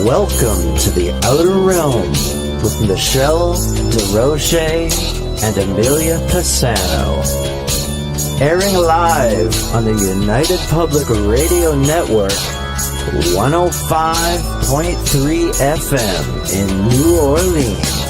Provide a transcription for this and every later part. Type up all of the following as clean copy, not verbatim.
Welcome to the Outer Realm with MicheleDerocher and Amelia Pisano. Airing live on the United Public Radio Network, 105.3 FM in New Orleans.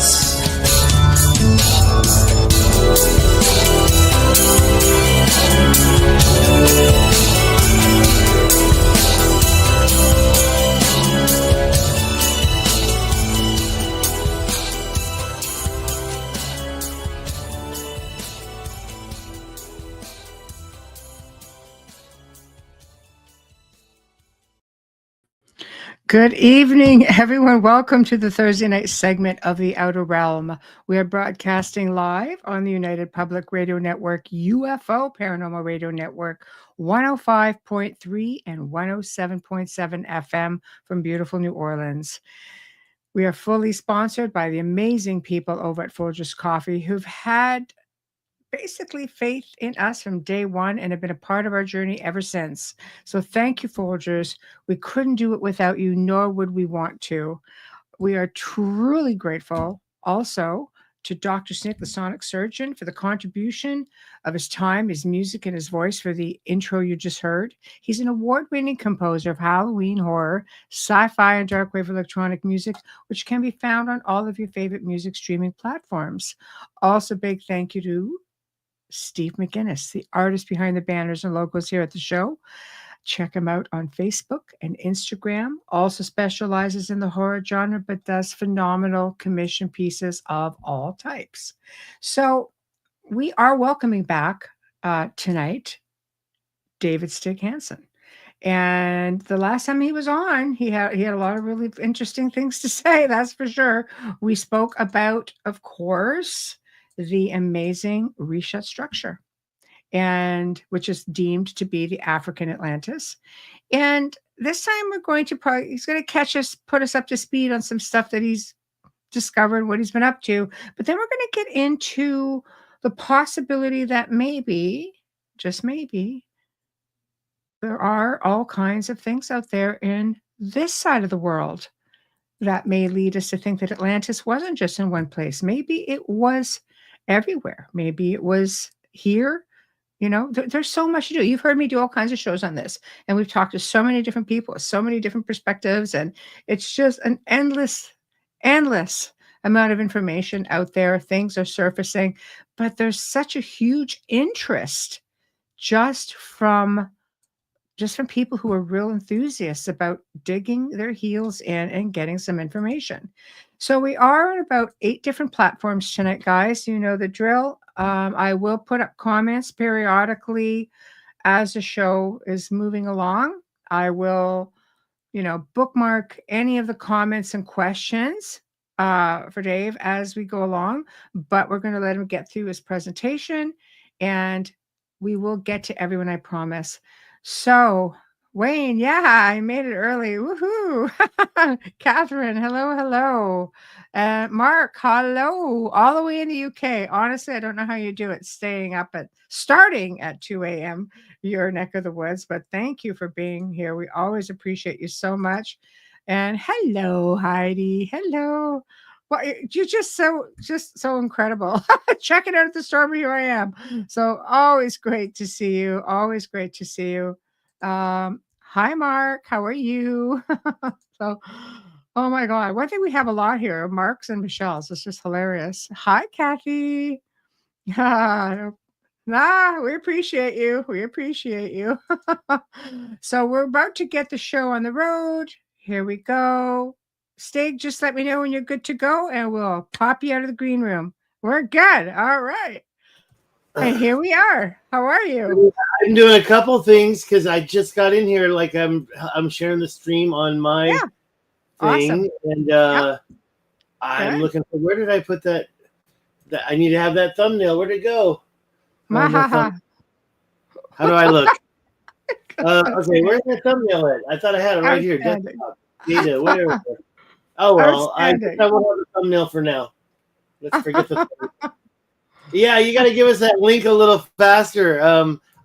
Good evening, everyone. Welcome to the Thursday night segment of The Outer Realm. We are broadcasting live on the United Public Radio Network, UFO Paranormal Radio Network, 105.3 and 107.7 FM from beautiful New Orleans. We are fully sponsored by the amazing people over at Folgers Coffee who've had basically faith in us from day one and have been a part of our journey ever since. So thank you, Folgers. We couldn't do it without you, nor would we want to. We are truly grateful also to Dr. Snick, the sonic surgeon, for the contribution of his time, his music, and his voice for the intro you just heard. He's an award-winning composer of Halloween horror, sci-fi, and dark wave electronic music, which can be found on all of your favorite music streaming platforms. Also, big thank you to Steve McGinnis, the artist behind the banners and logos here at the show. Check him out on Facebook and Instagram. Also specializes in the horror genre, but does phenomenal commission pieces of all types. So we are welcoming back tonight David Stig Hansen. And the last time he was on, he had a lot of really interesting things to say, that's for sure. We spoke about, of course, the amazing Richat Structure, and which is deemed to be the African Atlantis. And this time he's going to catch us, put us up to speed on some stuff that he's discovered, what he's been up to. But then we're going to get into the possibility that maybe, just maybe, there are all kinds of things out there in this side of the world that may lead us to think that Atlantis wasn't just in one place. Maybe it was everywhere. Maybe it was here. You know, there's so much to do. You've heard me do all kinds of shows on this, and we've talked to so many different people, so many different perspectives, and it's just an endless amount of information out there. Things are surfacing, but there's such a huge interest just from people who are real enthusiasts about digging their heels in and getting some information. So we are on about 8 different platforms tonight, guys. You know the drill. I will put up comments periodically as the show is moving along. I will, bookmark any of the comments and questions for Dave as we go along, but we're going to let him get through his presentation and we will get to everyone, I promise. So, Wayne, yeah, I made it early. Woohoo! Catherine, hello. Mark, hello. All the way in the UK. Honestly, I don't know how you do it, starting at 2 a.m., your neck of the woods, but thank you for being here. We always appreciate you so much. And hello, Heidi. Hello. Well, you're just so incredible. Check it out at the store. Here I am. So always great to see you. Always great to see you. Hi, Mark. How are you? So, oh my God. One thing we have a lot here, Marks and Michelle's. It's just hilarious. Hi, Kathy. We appreciate you. We appreciate you. So we're about to get the show on the road. Here we go. Stig, just let me know when you're good to go and we'll pop you out of the green room. We're good. All right. And here we are. How are you? I'm doing a couple things because I just got in here. Like I'm sharing the stream on my thing. Awesome. And I'm looking for, where did I put that? I need to have that thumbnail. Where'd it go? How do I look? Okay, where's that thumbnail at? I thought I had it right here. Desktop, data, whatever. Oh, well, I won't have a thumbnail for now. Let's forget the thumbnail. Yeah, you got to give us that link a little faster.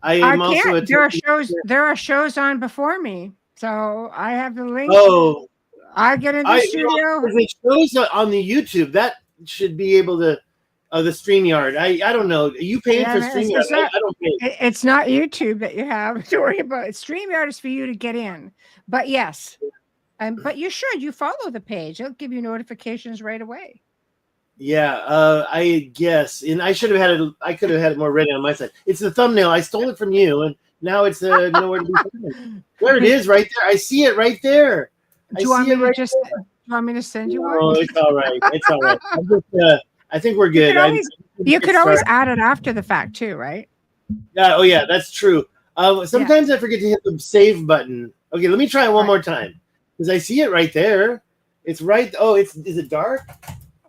I am also there are shows on before me, so I have the link. Oh, I get in the studio. If it shows on the YouTube, that should be able to. The StreamYard. I don't know. Are you paying for StreamYard? I don't pay. It's not YouTube that you have to worry about. StreamYard is for you to get in. But yes, but you should. You follow the page. It'll give you notifications right away. Yeah, I guess. And I should have had it. I could have had it more ready on my side. It's the thumbnail. I stole it from you, and now it's nowhere to be found. There it is, right there. I see it right there. Do you want me to send you one? Oh, it's all right. It's all right. I think we're good. You could always add it after the fact too, right? Yeah. Oh, yeah. That's true. Sometimes I forget to hit the save button. Okay, let me try it one more time because I see it right there. It's right. Oh, is it dark?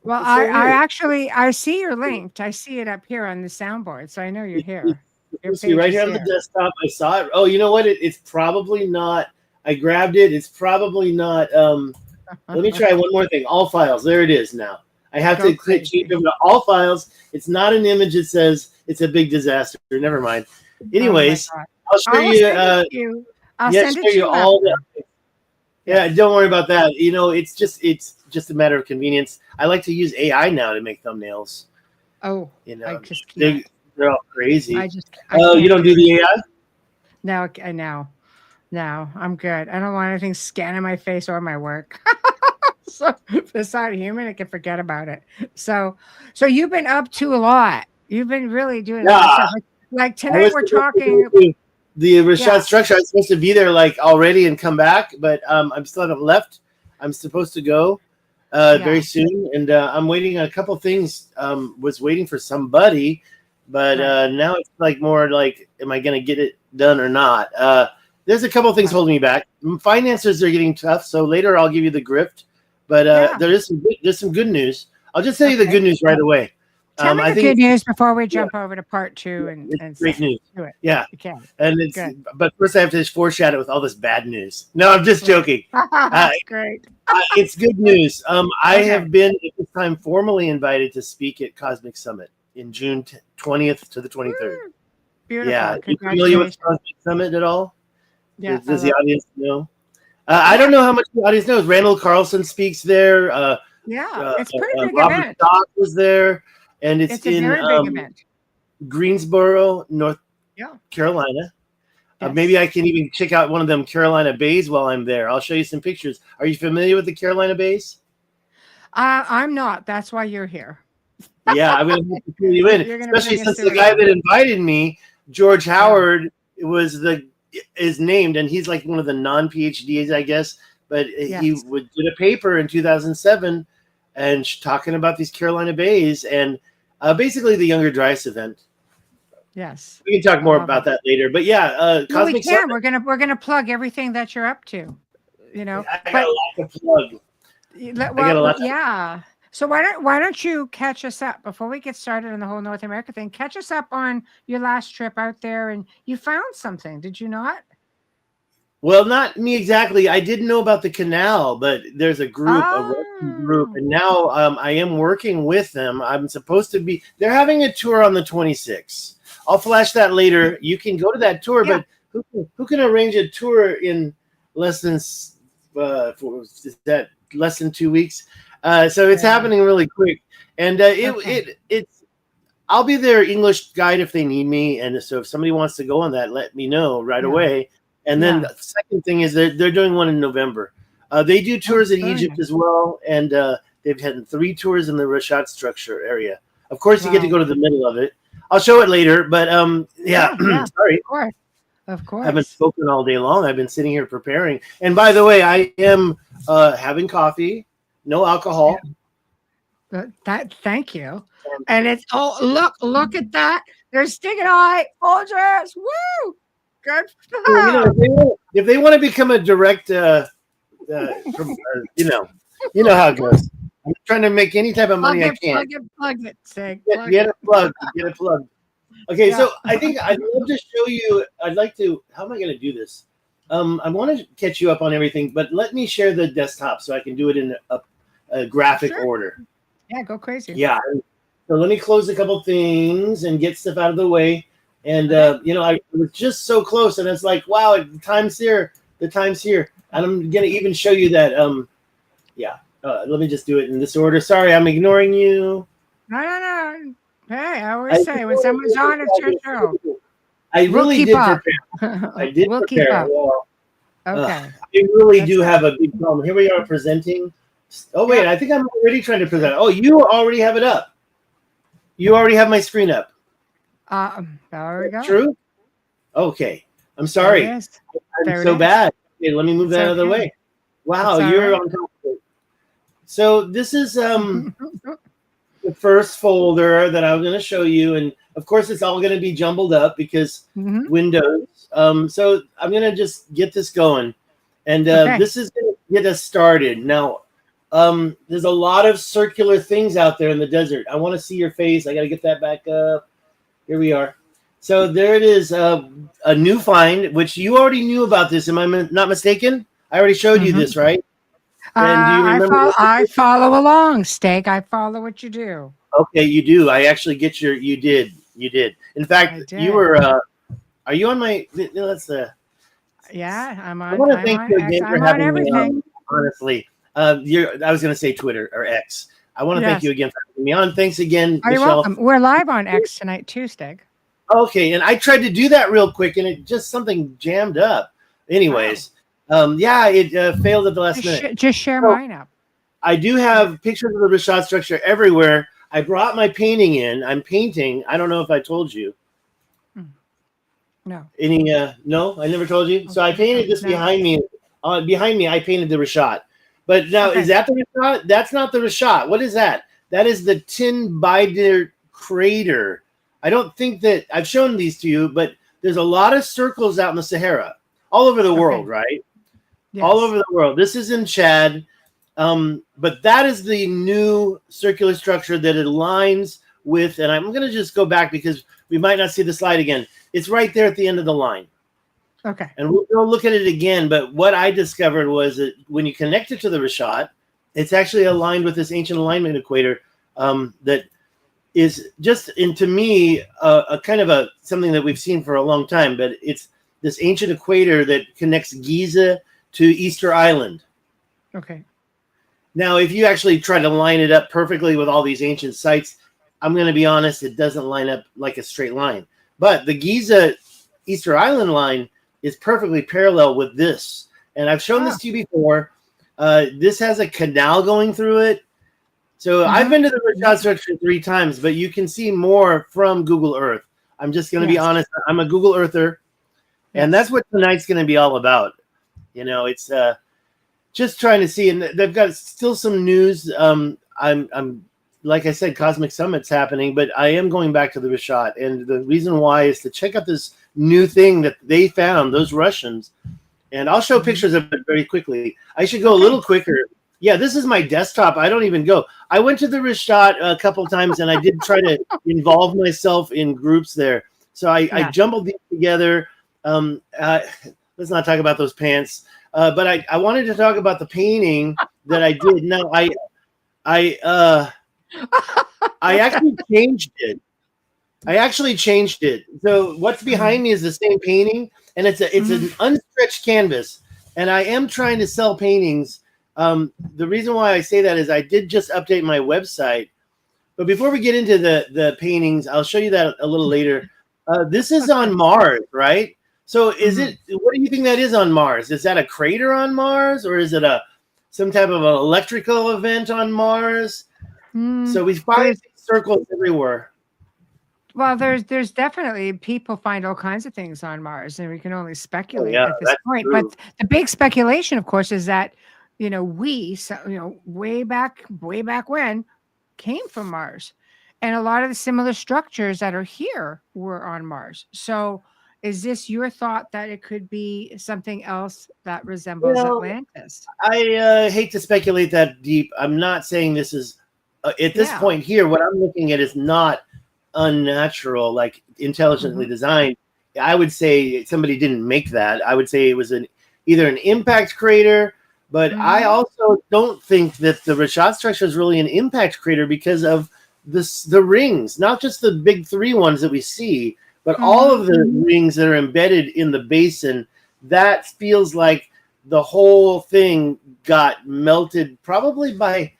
Well, I see you're linked. I see it up here on the soundboard, so I know you're here. See right here on the desktop. I saw it. Oh, you know what? It's probably not. I grabbed it. It's probably not. Let me try one more thing. All files. There it is now. I have to click change over to all files. It's not an image. It says it's a big disaster. Never mind. Anyways, I'll show you. I'll send it to you all that. Yeah, don't worry about that. You know, it's just a matter of convenience. I like to use AI now to make thumbnails. Oh, you know, I just can't. They're all crazy. Oh, you don't do the AI? No, I'm good. I don't want anything scanning my face or my work. So if it's not human, I can forget about it. So you've been up to a lot. You've been really doing a lot of stuff. Like tonight we're talking the Richat Structure. I was supposed to be there like already and come back, but I'm still haven't left. I'm supposed to go very soon, and I'm waiting on a couple things. Was waiting for somebody, but now it's like more like, am I going to get it done or not? There's a couple things holding me back. Finances are getting tough, so later I'll give you the grift. But there's some good news. I'll just tell you the good news right away. Tell me the good news before we jump over to part two and great news. Do it. Yeah, okay. And it's but first I have to foreshadow with all this bad news. No, I'm just joking. That's great. It's good news. I have been at this time formally invited to speak at Cosmic Summit in June 20th to the 23rd. Beautiful. Yeah, you familiar with Cosmic Summit at all? Yeah. Does the audience know? I don't know how much the audience knows. Randall Carlson speaks there. It's pretty big Robert event. Stock was there, and it's in a very big event. Greensboro, North Carolina. Yes. Maybe I can even check out one of them Carolina Bays while I'm there. I'll show you some pictures. Are you familiar with the Carolina Bays? I'm not. That's why you're here. Yeah, I'm going to have to fill you in, especially since the guy that invited me, George Howard, is named, and he's like one of the non-PhDs, I guess. But he did a paper in 2007 and talking about these Carolina Bays and basically the Younger Dryas event. Yes, we can talk more about that later. But Cosmic Summit. We're gonna plug everything that you're up to. You know, I got a lot to plug. Yeah. So why don't you catch us up before we get started on the whole North America thing? Catch us up on your last trip out there, and you found something, did you not? Well, not me exactly. I didn't know about the canal, but there's a group, a working group, and now I am working with them. I'm supposed to be. They're having a tour on the 26th. I'll flash that later. You can go to that tour, but who can arrange a tour in less than less than 2 weeks? So it's happening really quick, and it's. I'll be their English guide if they need me, and so if somebody wants to go on that, let me know right away. And then the second thing is they're doing one in November. They do tours in Egypt as well, and they've had 3 tours in the Richat Structure area. Of course, you get to go to the middle of it. I'll show it later, but sorry. Of course. I haven't spoken all day long. I've been sitting here preparing. And by the way, I am having coffee. No alcohol. Thank you. And it's look at that. They're sticking eye, full dress. Woo! Good. If they want to become a direct, you know how it goes. I'm trying to make any type of money I can. Plug it, Sig. Get it plugged. Get it plugged. Okay, so I think I'd love to show you. I'd like to. How am I going to do this? I want to catch you up on everything, but let me share the desktop so I can do it in a graphic order. Yeah, go crazy. Yeah. So let me close a couple things and get stuff out of the way. And I was just so close, and it's like, wow, the time's here. And I'm gonna even show you that Yeah. Let me just do it in this order. Sorry, I'm ignoring you. No. Hey, I always say when someone's on, it's your show. I really did up. prepare. I did We'll keep prepare. up. Well, Okay. I really That's do good. have a big problem. Here we are presenting. Oh, wait, I think I'm already trying to present. Oh, you already have it up. You already have my screen up. There we go. True? Okay. I'm sorry. I'm so bad. Okay, let me move that out of the way. Wow, you're on top of it. So this is the first folder that I'm going to show you. And of course, it's all going to be jumbled up because Windows. So I'm going to just get this going. And this is going to get us started. Now, there's a lot of circular things out there in the desert. I want to see your face. I got to get that back up. Here we are. So there it is, a new find, which you already knew about this. Am I not mistaken? I already showed you this, right? And do you remember? I follow along, Stig. I follow what you do. Okay, you do. I actually get your. You did. In fact, you were. Are you on my? Let's. Yeah, I'm on. I want to thank you again for having me on. Honestly, I was going to say Twitter or X. I want to thank you again for having me on. Thanks again, Michelle. You're welcome. We're live on X tonight too, Stig. Okay, and I tried to do that real quick, and it just something jammed up. Anyways, it failed at the last minute. Just share mine up. I do have pictures of the Richat Structure everywhere. I brought my painting in. I'm painting. I don't know if I told you. No. No, I never told you. So I painted this behind me. Behind me, I painted the Richat. But now, is that the Richat? That's not the Richat. What is that? That is the Tin Bider crater. I don't think that I've shown these to you, but there's a lot of circles out in the Sahara, all over the world, right? Yes. All over the world. This is in Chad, but that is the new circular structure that it aligns with. And I'm going to just go back because we might not see the slide again. It's right there at the end of the line. Okay. And we'll go look at it again. But what I discovered was that when you connect it to the Richat, it's actually aligned with this ancient alignment equator that is just, and to me, a kind of something that we've seen for a long time, but it's this ancient equator that connects Giza to Easter Island. Okay. Now, if you actually try to line it up perfectly with all these ancient sites, I'm going to be honest, it doesn't line up like a straight line. But the Giza Easter Island line is perfectly parallel with this. And I've shown this to you before. This has a canal going through it. So I've been to the Richat Structure 3 times, but you can see more from Google Earth. I'm just going to be honest. I'm a Google Earther, and that's what tonight's going to be all about. It's just trying to see, and they've got still some news. I'm like I said, Cosmic Summit's happening, but I am going back to the Richat, and the reason why is to check out this new thing that they found, those Russians, and I'll show pictures of it very quickly. I should go a little quicker. Yeah, this is my desktop. I don't even go. I went to the Richat a couple times, and I did try to involve myself in groups there. So I jumbled these together. Let's not talk about those pants. But I wanted to talk about the painting that I did. No, I actually changed it. So what's behind me is the same painting, and it's an unstretched canvas. And I am trying to sell paintings. The reason why I say that is I did just update my website. But before we get into the paintings, I'll show you that a little later. This is on Mars, right? So is it? What do you think that is on Mars? Is that a crater on Mars, or is it some type of an electrical event on Mars? So we find circles everywhere. Well, there's definitely people find all kinds of things on Mars, and we can only speculate at this point. True. But the big speculation, of course, is that way back when came from Mars, and a lot of the similar structures that are here were on Mars. So is this your thought that it could be something else that resembles Atlantis? I hate to speculate that deep. I'm not saying this is at this point here. What I'm looking at is not unnatural, like intelligently designed. I would say somebody didn't make that. I would say it was either an impact crater. But I also don't think that the Richat Structure is really an impact crater because of the rings, not just the big 3 ones that we see, but all of the rings that are embedded in the basin. That feels like the whole thing got melted probably by,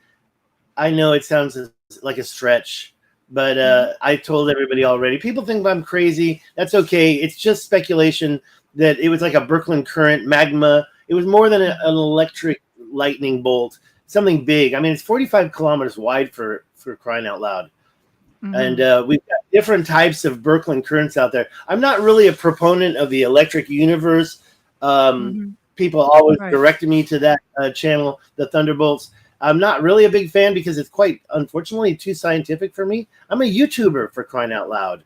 I know it sounds like a stretch, but I told everybody already. People think I'm crazy. That's okay. It's just speculation that it was like a Birkeland current magma. It was more than an electric lightning bolt, something big. I mean, it's 45 kilometers wide for crying out loud. And we've got different types of Birkeland currents out there. I'm not really a proponent of the electric universe. People always directed me to that channel, the Thunderbolts. I'm not really a big fan because it's quite, unfortunately, too scientific for me. I'm a YouTuber, for crying out loud.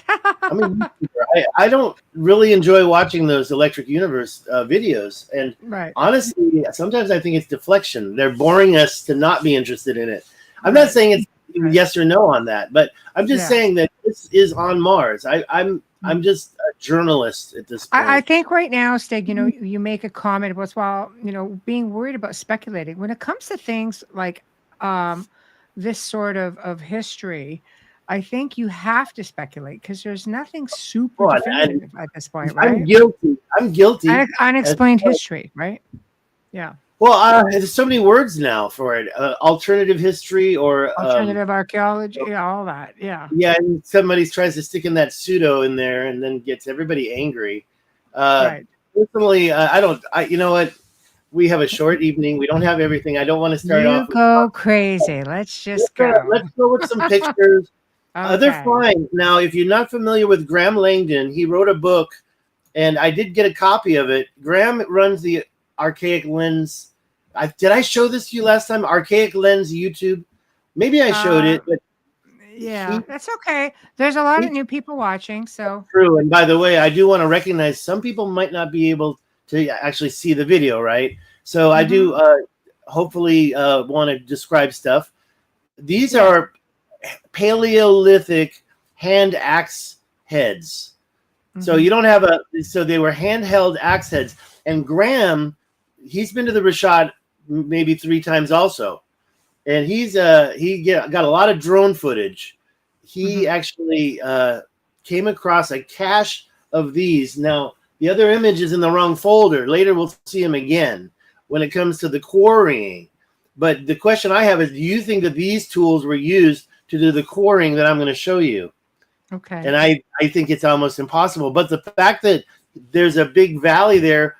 I'm a YouTuber. I don't really enjoy watching those electric universe videos. And honestly, sometimes I think it's deflection. They're boring us to not be interested in it. I'm not saying it's yes or no on that, but I'm just saying that this is on Mars. I'm just a journalist at this point. I think right now, Stig, you make a comment about, being worried about speculating. When it comes to things like this sort of history, I think you have to speculate because there's nothing super definitive at this point, right? I'm guilty. Unexplained history, right? Yeah. Well, there's so many words now for it. Alternative history or alternative archaeology, all that. Yeah. Yeah, and somebody tries to stick in that pseudo in there and then gets everybody angry. Personally, you know what? We have a short evening. We don't have everything. I don't want to start off. Go crazy. Let's just go. Let's go with some pictures. They're fine. Now, if you're not familiar with Graham Langdon, he wrote a book, and I did get a copy of it. Graham runs the Archaic Lens. Did I show this to you last time? Archaic Lens YouTube. Maybe I showed it, but that's okay. There's a lot of new people watching, so true. And by the way, I do want to recognize some people might not be able to actually see the video, right? So I do hopefully want to describe stuff. These are Paleolithic hand axe heads. So you don't have so they were handheld axe heads. And Graham, he's been to the Richat maybe 3 times also. And he got a lot of drone footage. He actually came across a cache of these. Now, the other image is in the wrong folder. Later, we'll see him again when it comes to the quarrying. But the question I have is, do you think that these tools were used to do the quarrying that I'm going to show you? Okay. And I think it's almost impossible. But the fact that there's a big valley there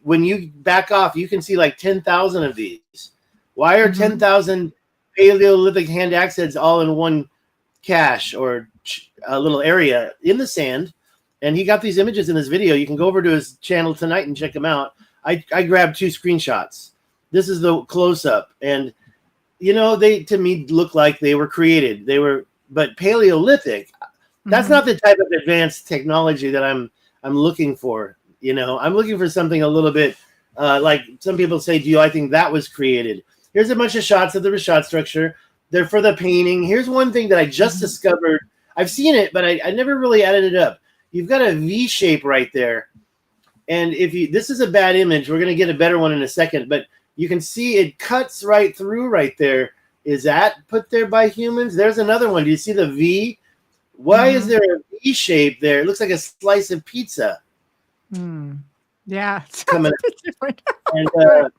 when you back off, you can see like 10,000 of these. Why are 10,000 Paleolithic hand axe heads all in one cache or a little area in the sand? And he got these images in this video. You can go over to his channel tonight and check them out. I grabbed 2 screenshots. This is the close-up. And, they, to me, look like they were created. But Paleolithic, that's not the type of advanced technology that I'm looking for. I'm looking for something a little bit like some people say, I think that was created? Here's a bunch of shots of the Richat structure. They're for the painting. Here's one thing that I just discovered. I've seen it, but I never really added it up. You've got a V shape right there. And this is a bad image. We're going to get a better one in a second, but you can see it cuts right through right there. Is that put there by humans? There's another one. Do you see the V? Why is there a V shape there? It looks like a slice of pizza. Yeah. Coming out.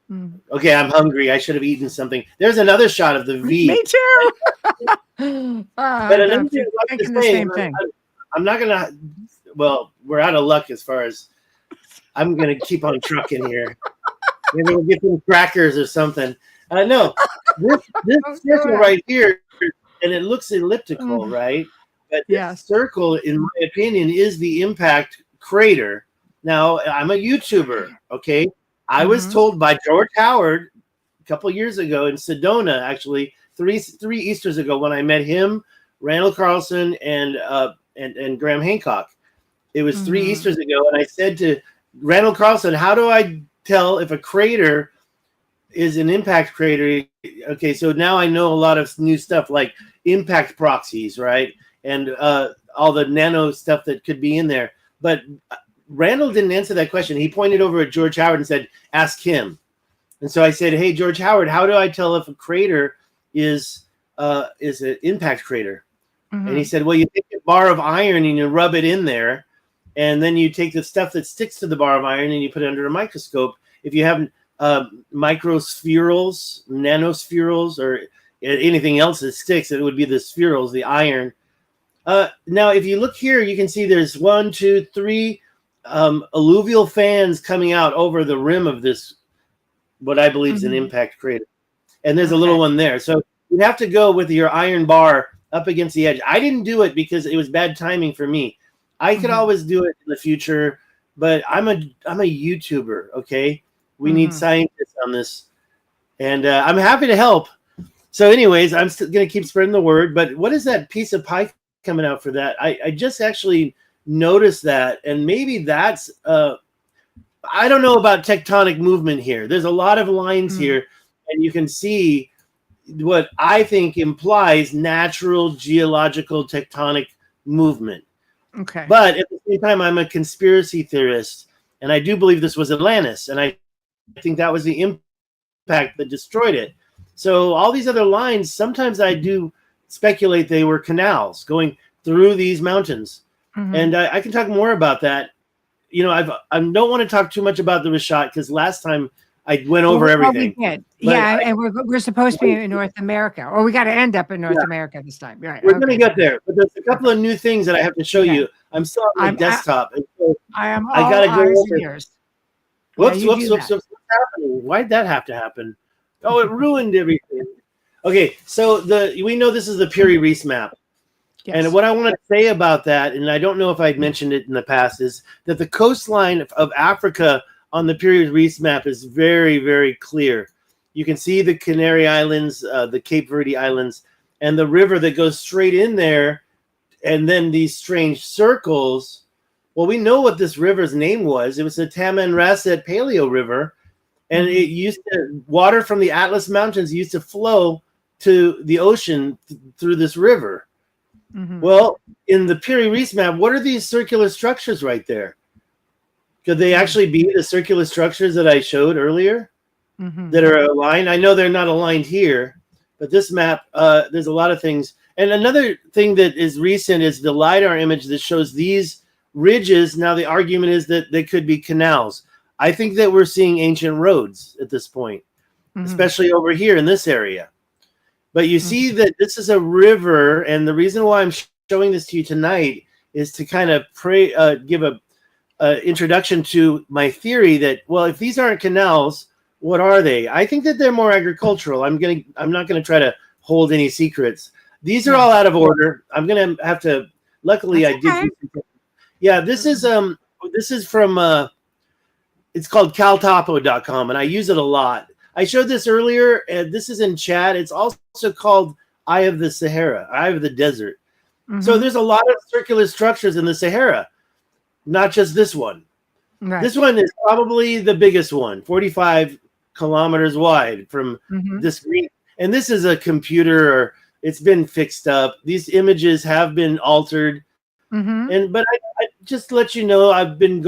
And okay, I'm hungry. I should have eaten something. There's another shot of the V. Me too. But another thing I like to say, I'm not gonna. Well, we're out of luck as far as I'm gonna keep on trucking here. Maybe we'll get some crackers or something. No, this circle right here, and it looks elliptical, right? But this circle, in my opinion, is the impact crater. Now, I'm a YouTuber, okay? I was told by George Howard a couple years ago in Sedona, actually, three Easters ago, when I met him, Randall Carlson, and Graham Hancock. It was 3 Easters ago, and I said to Randall Carlson, how do I tell if a crater is an impact crater? Okay, so now I know a lot of new stuff like impact proxies, right? And all the nano stuff that could be in there. But Randall didn't answer that question. He pointed over at George Howard and said, ask him. And so I said, hey, George Howard, how do I tell if a crater is an impact crater? And he said, well, you take a bar of iron and you rub it in there, and then you take the stuff that sticks to the bar of iron and you put it under a microscope. If you have microspherules, nanospherules, or anything else that sticks, it would be the spherules, the iron. Now, if you look here, you can see there's 1, 2, 3 alluvial fans coming out over the rim of this, what I believe is an impact crater. And there's a little one there. So you have to go with your iron bar up against the edge. I didn't do it because it was bad timing for me. I could always do it in the future, but I'm a YouTuber, okay? We need scientists on this. And I'm happy to help. So anyways, I'm still going to keep spreading the word. But what is that piece of pie coming out for that? I just actually noticed that. And maybe that's, I don't know about tectonic movement here. There's a lot of lines here. And you can see what I think implies natural geological tectonic movement. Okay. But at the same time, I'm a conspiracy theorist. And I do believe this was Atlantis. And I think that was the impact that destroyed it. So all these other lines, sometimes I do speculate they were canals going through these mountains. And I can talk more about that. You know, I don't want to talk too much about the Richat because last time I went over everything. We did. Yeah, and we're supposed to be in North America, or we got to end up in North America this time. Right. We're going to get there, but there's a couple of new things that I have to show you. I'm still on my desktop. And so I am all I gotta go eyes over. and ears. Whoops. What's happening? Why'd that have to happen? Oh, it ruined everything. Okay, so we know this is the Piri Reis map. Yes. And what I want to say about that, and I don't know if I'd mentioned it in the past, is that the coastline of Africa on the Piri Reis map is very, very clear. You can see the Canary Islands, the Cape Verde Islands, and the river that goes straight in there, and then these strange circles. Well, we know what this river's name was. It was the Tamanrasset Paleo River, and it used to, water from the Atlas Mountains used to flow to the ocean through this river. Well, in the Piri Reis map, what are these circular structures right there? Could they actually be the circular structures that I showed earlier that are aligned? I know they're not aligned here, but this map, there's a lot of things. And another thing that is recent is the LiDAR image that shows these ridges. Now, the argument is that they could be canals. I think that we're seeing ancient roads at this point, especially over here in this area. But you see that this is a river, and the reason why I'm showing this to you tonight is to kind of give a introduction to my theory that, well, if these aren't canals, what are they? I think that they're more agricultural. I'm not gonna try to hold any secrets. These are all out of order. I'm gonna have to. Luckily, that's I did. Yeah, this is from. It's called caltopo.com, and I use it a lot. I showed this earlier, and this is in chat. It's also called Eye of the Sahara, Eye of the Desert. So there's a lot of circular structures in the Sahara, not just this one. Right. This one is probably the biggest one, 45 kilometers wide from this green. And this is a computer, or it's been fixed up. These images have been altered. But I just to let you know, I've been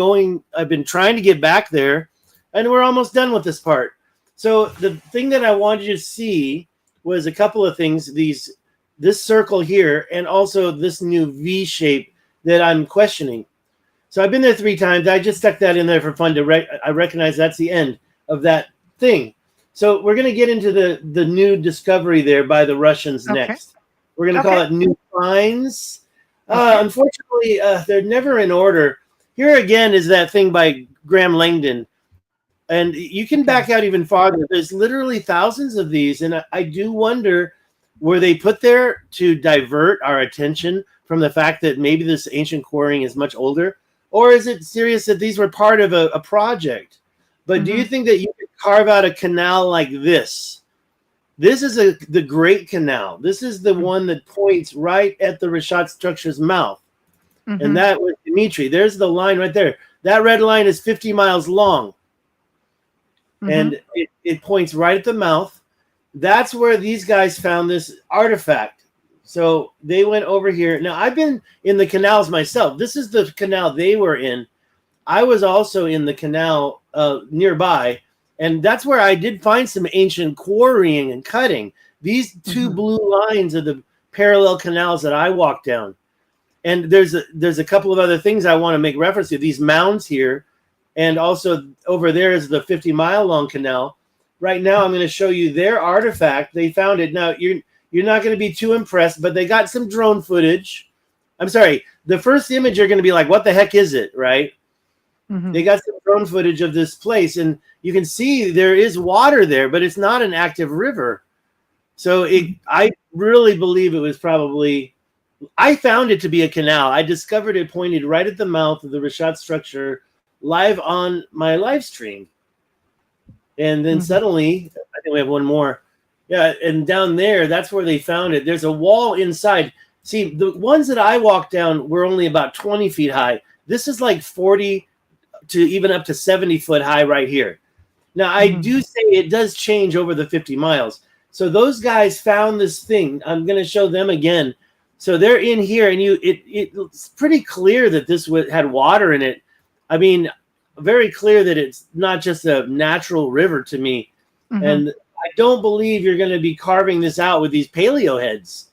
trying to get back there, and we're almost done with this part. So the thing that I wanted you to see was a couple of things, this circle here, and also this new V shape that I'm questioning. So I've been there 3 times. I just stuck that in there for fun I recognize that's the end of that thing. So we're going to get into the new discovery there by the Russians next. We're going to call it new finds. Unfortunately, they're never in order. Here again is that thing by Graham Langdon. And you can back out even farther. There's literally thousands of these. And I do wonder, were they put there to divert our attention from the fact that maybe this ancient quarrying is much older? Or is it serious that these were part of a project? But do you think that you could carve out a canal like this? This is the Great Canal. This is the one that points right at the Richat Structure's mouth. And that was Dimitri. There's the line right there. That red line is 50 miles long. And it points right at the mouth. That's where these guys found this artifact. So they went over here. Now, I've been in the canals myself. This is the canal they were in. I was also in the canal nearby. And that's where I did find some ancient quarrying and cutting. These 2 blue lines are the parallel canals that I walked down. And there's a couple of other things I want to make reference to. These mounds here, and also over there is the 50-mile long canal. Right now, I'm going to show you their artifact. They found it. Now, you're not going to be too impressed, but they got some drone footage. I'm sorry. The first image you're going to be like, what the heck is it, right? Mm-hmm. They got some drone footage of this place, and you can see there is water there, but it's not an active river. So I really believe it was probably, I found it to be a canal. I discovered it pointed right at the mouth of the Richat Structure live on my live stream. And then suddenly, I think we have one more. Yeah, and down there, that's where they found it. There's a wall inside. See, the ones that I walked down were only about 20 feet high. This is like 40 to even up to 70 foot high right here. Now, I do say it does change over the 50 miles. So those guys found this thing. I'm going to show them again. So they're in here, and it's pretty clear that this had water in it. I mean, very clear that it's not just a natural river to me. And I don't believe you're going to be carving this out with these paleo heads.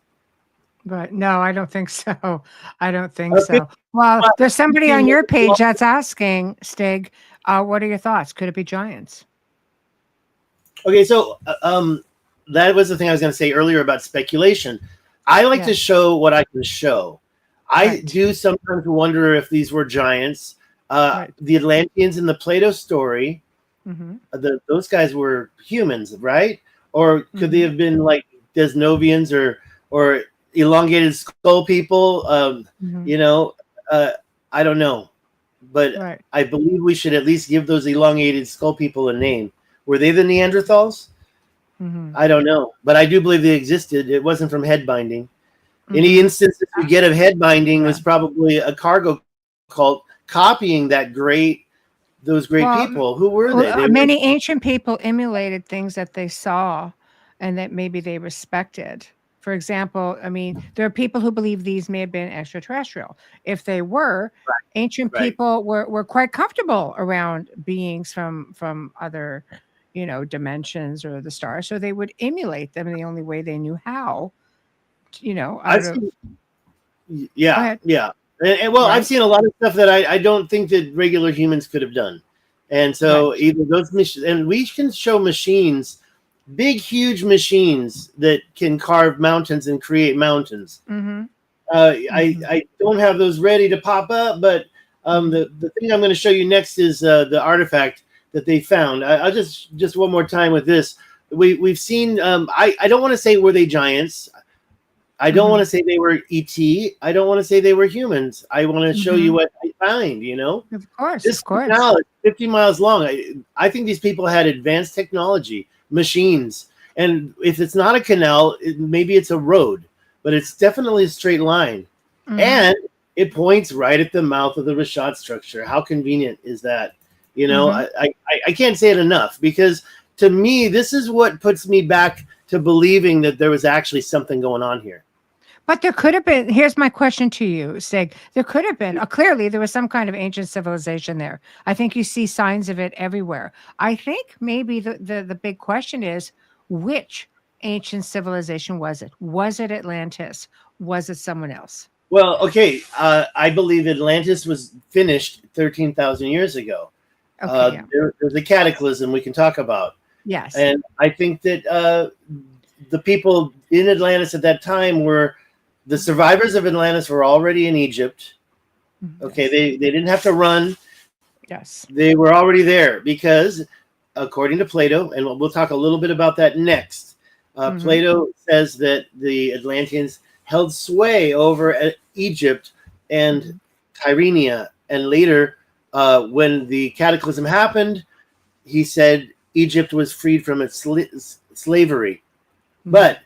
But no, I don't think so. I don't think so. Well, there's somebody on your page that's asking, Stig, what are your thoughts? Could it be giants? Okay, so that was the thing I was going to say earlier about speculation. I like to show what I can show. I do sometimes wonder if these were giants. The Atlanteans in the Plato story, those guys were humans, right? Or could they have been like Desnovians or elongated skull people? You know, I don't know. But I believe we should at least give those elongated skull people a name. Were they the Neanderthals? I don't know, but I do believe they existed. It wasn't from head binding. Any instance that you get of head binding was probably a cargo cult copying those great people. Who were they? Many ancient people emulated things that they saw and that maybe they respected. For example, I mean, there are people who believe these may have been extraterrestrial. If they were, ancient people were quite comfortable around beings from other dimensions or the stars, so they would emulate them in the only way they knew how. I've seen a lot of stuff that I don't think that regular humans could have done, and so either those machines, and we can show machines, big, huge machines that can carve mountains and create mountains. I don't have those ready to pop up, but the thing I'm going to show you next is the artifact that they found. I'll just one more time with this. We've seen. I don't want to say were they giants. I don't want to say they were ET. I don't want to say they were humans. I want to show you what I find. Of course, this canal is 50 miles long. I think these people had advanced technology, machines, and if it's not a canal, maybe it's a road, but it's definitely a straight line, and it points right at the mouth of the Richat Structure. How convenient is that? I can't say it enough, because to me, this is what puts me back to believing that there was actually something going on here. But there could have been, here's my question to you, Stig. There could have been, clearly there was some kind of ancient civilization there. I think you see signs of it everywhere. I think maybe the big question is, which ancient civilization was it? Was it Atlantis? Was it someone else? Well, okay. I believe Atlantis was finished 13,000 years ago. Okay, there's a cataclysm we can talk about. Yes. And I think that the people in Atlantis at that time were, the survivors of Atlantis were already in Egypt. Okay, they didn't have to run. Yes. They were already there because, according to Plato, and we'll talk a little bit about that next, Plato says that the Atlanteans held sway over Egypt and Tyrrhenia. And later, when the cataclysm happened, he said Egypt was freed from its slavery. But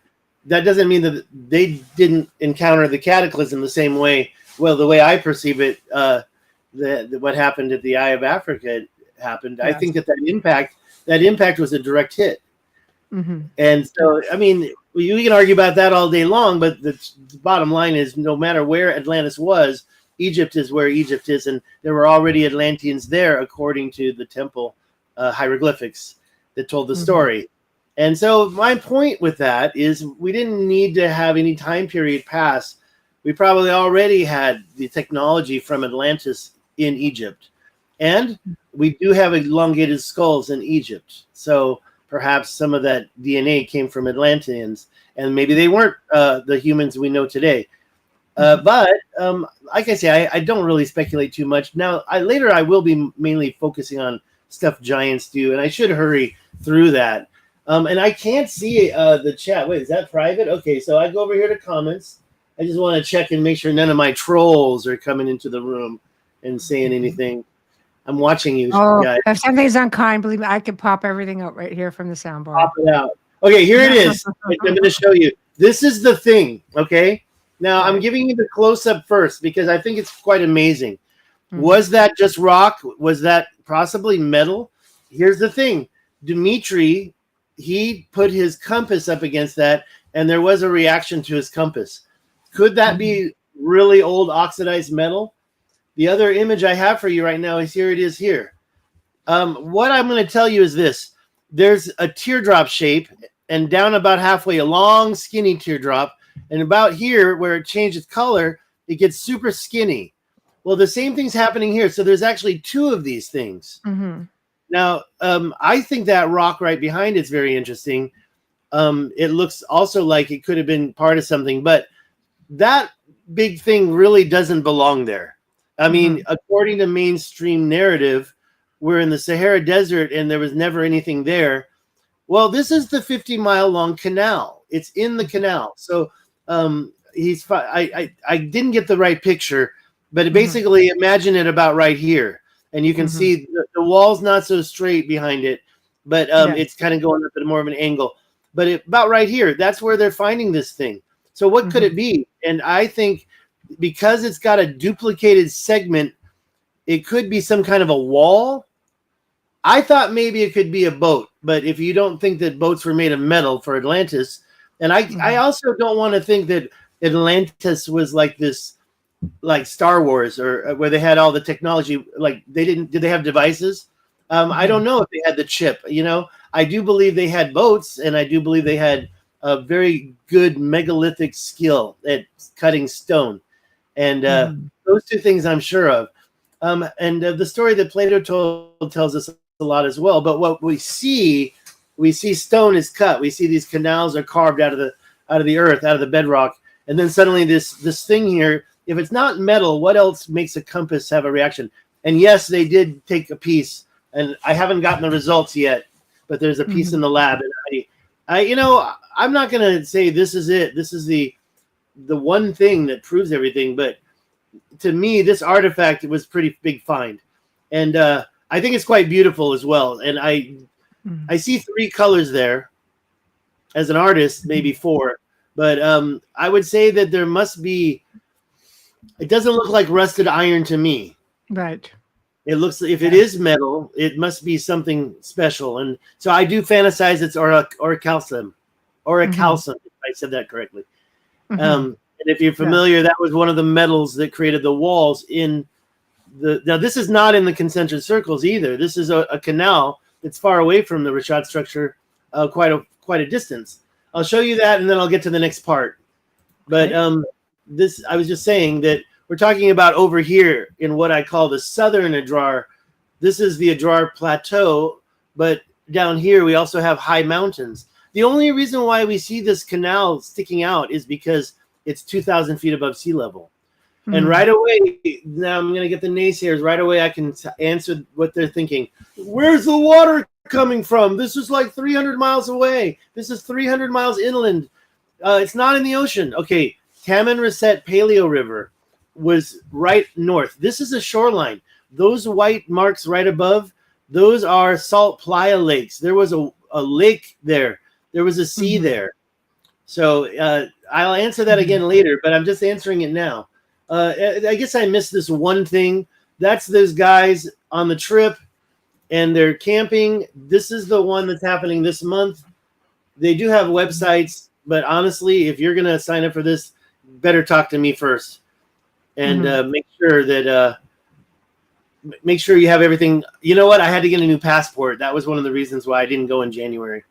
that doesn't mean that they didn't encounter the cataclysm the same way. Well, the way I perceive it, what happened at the Eye of Africa happened. Yes. I think that impact was a direct hit. And so, I mean, we can argue about that all day long, but the bottom line is, no matter where Atlantis was, Egypt is where Egypt is, and there were already Atlanteans there, according to the temple hieroglyphics that told the story. And so my point with that is we didn't need to have any time period pass we probably already had the technology from Atlantis in Egypt. And we do have elongated skulls in Egypt. So perhaps some of that DNA came from Atlanteans, and maybe they weren't the humans we know today. But like I say, I don't really speculate too much. Now, later I will be mainly focusing on stuff giants do, and I should hurry through that. And I can't see the chat. Wait, is that private? Okay, so I go over here to comments. I just want to check and make sure none of my trolls are coming into the room and saying anything. I'm watching you guys. If something's unkind, believe me, I can pop everything out right here from the soundbar. Pop it out. Okay, here it is. I'm going to show you. This is the thing, okay? Now, I'm giving you the close-up first because I think it's quite amazing. Mm-hmm. Was that just rock? Was that possibly metal? Here's the thing. Dimitri, he put his compass up against that, and there was a reaction to his compass. Could that be really old oxidized metal? The other image I have for you right now is here. It is here. What I'm going to tell you is this. There's a teardrop shape, and down about halfway, a long, skinny teardrop. And about here, where it changes color, it gets super skinny. Well, the same thing's happening here. So there's actually two of these things. Mm-hmm. Now, I think that rock right behind it's very interesting. It looks also like it could have been part of something, but that big thing really doesn't belong there. I mean, according to mainstream narrative, we're in the Sahara Desert and there was never anything there. Well, this is the 50-mile long canal. It's in the canal. So I didn't get the right picture, but basically imagine it about right here. And you can see the wall's not so straight behind it, but it's kind of going up at more of an angle. But about right here, that's where they're finding this thing. So what could it be? And I think because it's got a duplicated segment, it could be some kind of a wall. I thought maybe it could be a boat, but if you don't think that boats were made of metal for Atlantis, and I also don't want to think that Atlantis was like this, like Star Wars, or where they had all the technology. Like did they have devices? I don't know if they had the chip. You know, I do believe they had boats, and I do believe they had a very good megalithic skill at cutting stone. And those two things I'm sure of. And the story that Plato told tells us a lot as well. But what we see stone is cut. We see these canals are carved out of the earth, out of the bedrock. And then suddenly this thing here, if it's not metal, what else makes a compass have a reaction? And yes, they did take a piece, and I haven't gotten the results yet, but there's a piece in the lab. And I'm not going to say this is it. This is the one thing that proves everything. But to me, this artifact was pretty big find. And I think it's quite beautiful as well. And I see 3 colors there. As an artist, maybe 4. But I would say that there must be, it doesn't look like rusted iron to me. Right. It looks, if it is metal, it must be something special. And so I do fantasize it's orichalcum. Orichalcum, if I said that correctly. And if you're familiar, that was one of the metals that created the walls in the, now this is not in the concentric circles either. This is a canal that's far away from the Richat structure, quite a distance. I'll show you that, and then I'll get to the next part. But this, I was just saying that we're talking about over here in what I call the southern Adrar. This is the Adrar Plateau, but down here we also have high mountains. The only reason why we see this canal sticking out is because it's 2,000 feet above sea level. And right away, now I'm going to get the naysayers. Right away, I can answer what they're thinking. Where's the water coming from? This is like 300 miles away. This is 300 miles inland. It's not in the ocean. Okay, Tamanrasset Paleo River was right north. This is a shoreline. Those white marks right above, those are salt playa lakes. There was a lake there. There was a sea there. So I'll answer that again later, but I'm just answering it now. I guess I missed this one thing. That's those guys on the trip, and they're camping. This is the one that's happening this month. They do have websites, but honestly, if you're going to sign up for this, better talk to me first. And make sure you have everything. You know what? I had to get a new passport. That was one of the reasons why I didn't go in January.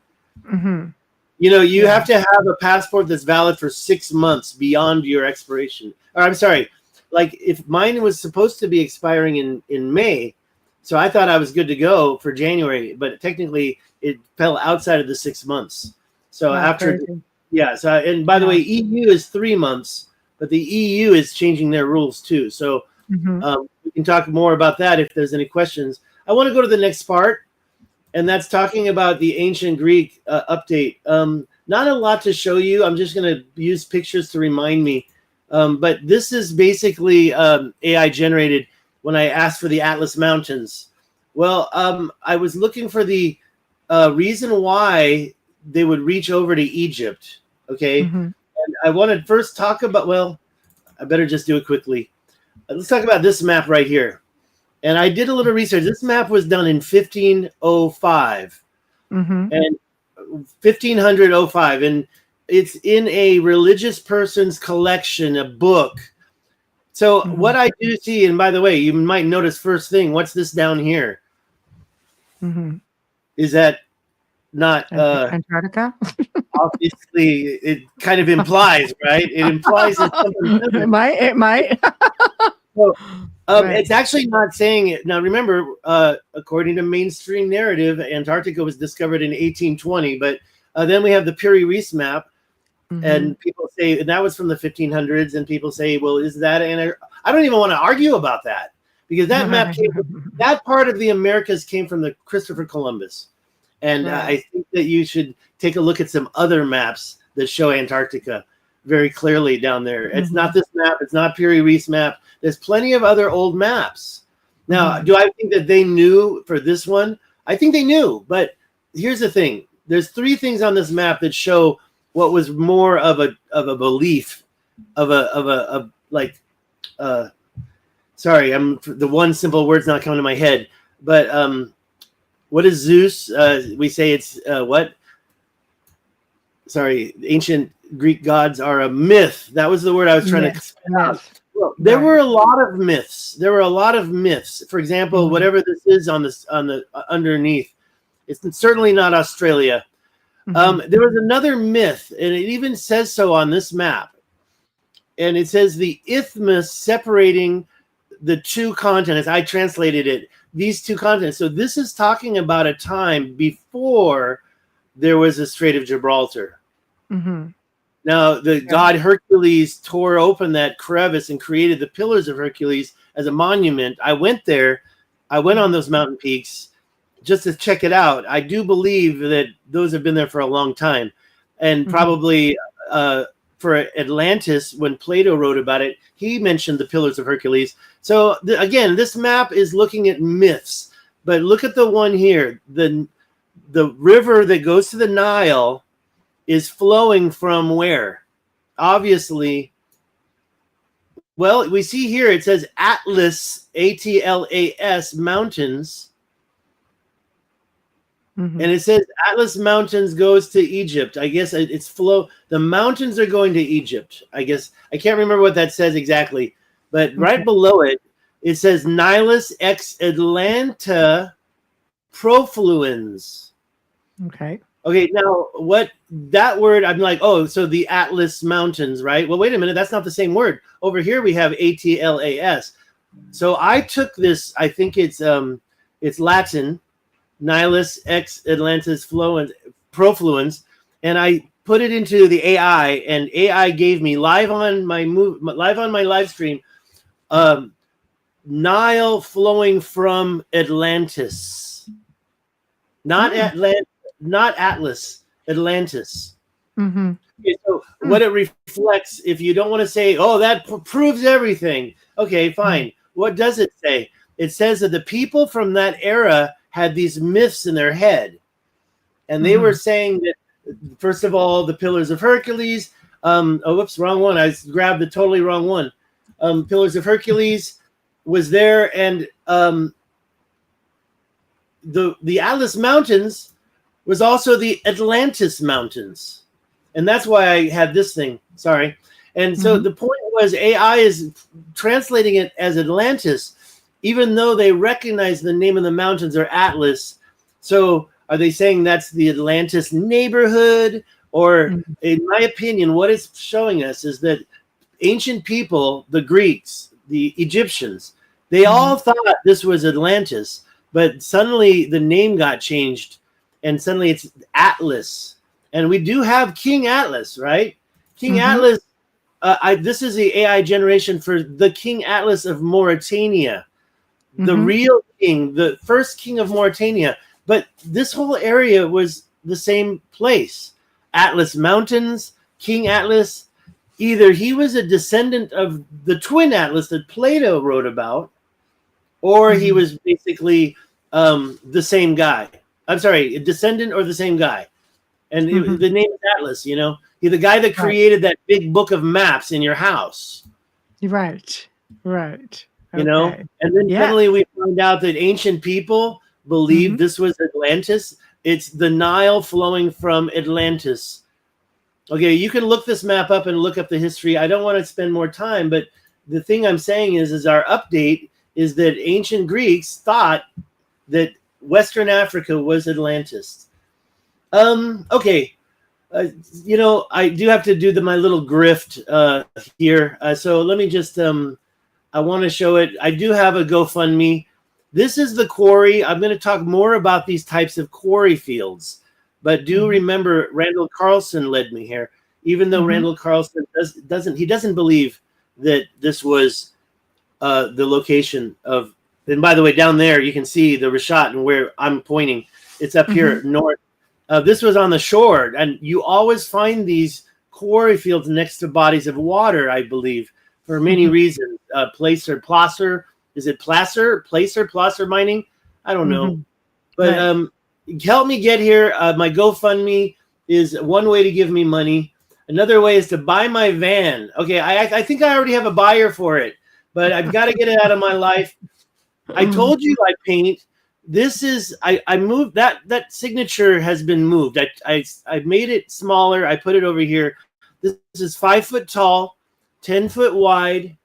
You have to have a passport that's valid for 6 months beyond your expiration. Or I'm sorry, like if mine was supposed to be expiring in May, so I thought I was good to go for January, but technically it fell outside of the 6 months. So after, so and by the way, EU is 3 months, but the EU is changing their rules too. So we can talk more about that if there's any questions. I want to go to the next part, and that's talking about the ancient Greek update. Not a lot to show you. I'm just going to use pictures to remind me. But this is basically AI generated when I asked for the Atlas Mountains. Well, I was looking for the reason why they would reach over to Egypt. Okay. And I want to first talk about, well, I better just do it quickly. Let's talk about this map right here. And I did a little research. This map was done in 1505 and 1505. And it's in a religious person's collection, a book. So what I do see, and by the way, you might notice first thing, what's this down here? Is that not Antarctica? Obviously, it kind of implies, right? It implies it's something. It might. So, it's actually not saying it. Now, remember, according to mainstream narrative, Antarctica was discovered in 1820, but then we have the Piri-Reis map, and people say, and that was from the 1500s, and people say, well, is that I don't even want to argue about that, because that map that part of the Americas came from the Christopher Columbus. And I think that you should take a look at some other maps that show Antarctica very clearly down there. It's not this map. It's not Piri-Reis map. There's plenty of other old maps. Now, do I think that they knew for this one? I think they knew. But here's the thing. There's 3 things on this map that show what was more of a belief sorry, the one simple word's not coming to my head. But what is Zeus? We say it's what? Sorry, ancient Greek gods are a myth. That was the word I was trying to spell out. Well, there were a lot of myths. For example, whatever this is on the underneath, it's certainly not Australia. There was another myth, and it even says so on this map. And it says the isthmus separating the 2 continents. I translated it. These 2 continents. So this is talking about a time before there was a Strait of Gibraltar. Now, the god Hercules tore open that crevice and created the Pillars of Hercules as a monument. I went there. I went on those mountain peaks just to check it out. I do believe that those have been there for a long time. And probably for Atlantis, when Plato wrote about it, he mentioned the Pillars of Hercules. So again, this map is looking at myths, but look at the one here. The river that goes to the Nile is flowing from where? Obviously, well, we see here it says Atlas, Atlas mountains. And it says Atlas Mountains goes to Egypt. I guess it's the mountains are going to Egypt. I guess I can't remember what that says exactly, but right below it, it says Nilus ex Atlanta profluens. Okay. Now what that word? I'm like, oh, so the Atlas Mountains, right? Well, wait a minute. That's not the same word. Over here we have Atlas. So I took this. I think it's Latin. Nilus ex Atlantis profluens, and I put it into the AI, and AI gave me live on my live stream, Nile flowing from Atlantis, not Atlas, Atlantis. Okay, so what it reflects, if you don't want to say, oh, that proves everything. Okay, fine. What does it say? It says that the people from that era had these myths in their head, and they were saying that, first of all, the Pillars of Hercules. Whoops, wrong one. I grabbed the totally wrong one. Pillars of Hercules was there, and the Atlas Mountains was also the Atlantis Mountains, and that's why I had this thing. Sorry. And so the point was AI is translating it as Atlantis, even though they recognize the name of the mountains are Atlas. So are they saying that's the Atlantis neighborhood, Or Mhm. in my opinion, what it's showing us is that ancient people, the Greeks, the Egyptians, they all thought this was Atlantis, but suddenly the name got changed and suddenly it's Atlas. And we do have King Atlas, right? King Atlas, this is the AI generation for the King Atlas of Mauritania, the real king, the first king of Mauritania. But this whole area was the same place. Atlas Mountains, King Atlas. Either he was a descendant of the twin Atlas that Plato wrote about, or he was basically the same guy. I'm sorry, a descendant or the same guy. And the name is Atlas, you know. He's the guy that created that big book of maps in your house. Right. You know, and then suddenly we find out that ancient people believed this was Atlantis. It's the Nile flowing from Atlantis. Okay, you can look this map up and look up the history. I don't want to spend more time, but the thing I'm saying is our update is that ancient Greeks thought that Western Africa was Atlantis. Okay. You know, I do have to do my little grift here. So let me just, I want to show it. I do have a GoFundMe. This is the quarry. I'm going to talk more about these types of quarry fields. But do remember, Randall Carlson led me here. Even though Randall Carlson doesn't believe that this was the location of. And by the way, down there you can see the Richat and where I'm pointing. It's up here north. This was on the shore, and you always find these quarry fields next to bodies of water, I believe, for many reasons. Placer mining? I don't know. But help me get here. My GoFundMe is one way to give me money. Another way is to buy my van. Okay, I think I already have a buyer for it, but I've got to get it out of my life. I told you I paint. This is I moved that signature has been moved. I made it smaller. I put it over here. This is 5 foot tall, 10 foot wide.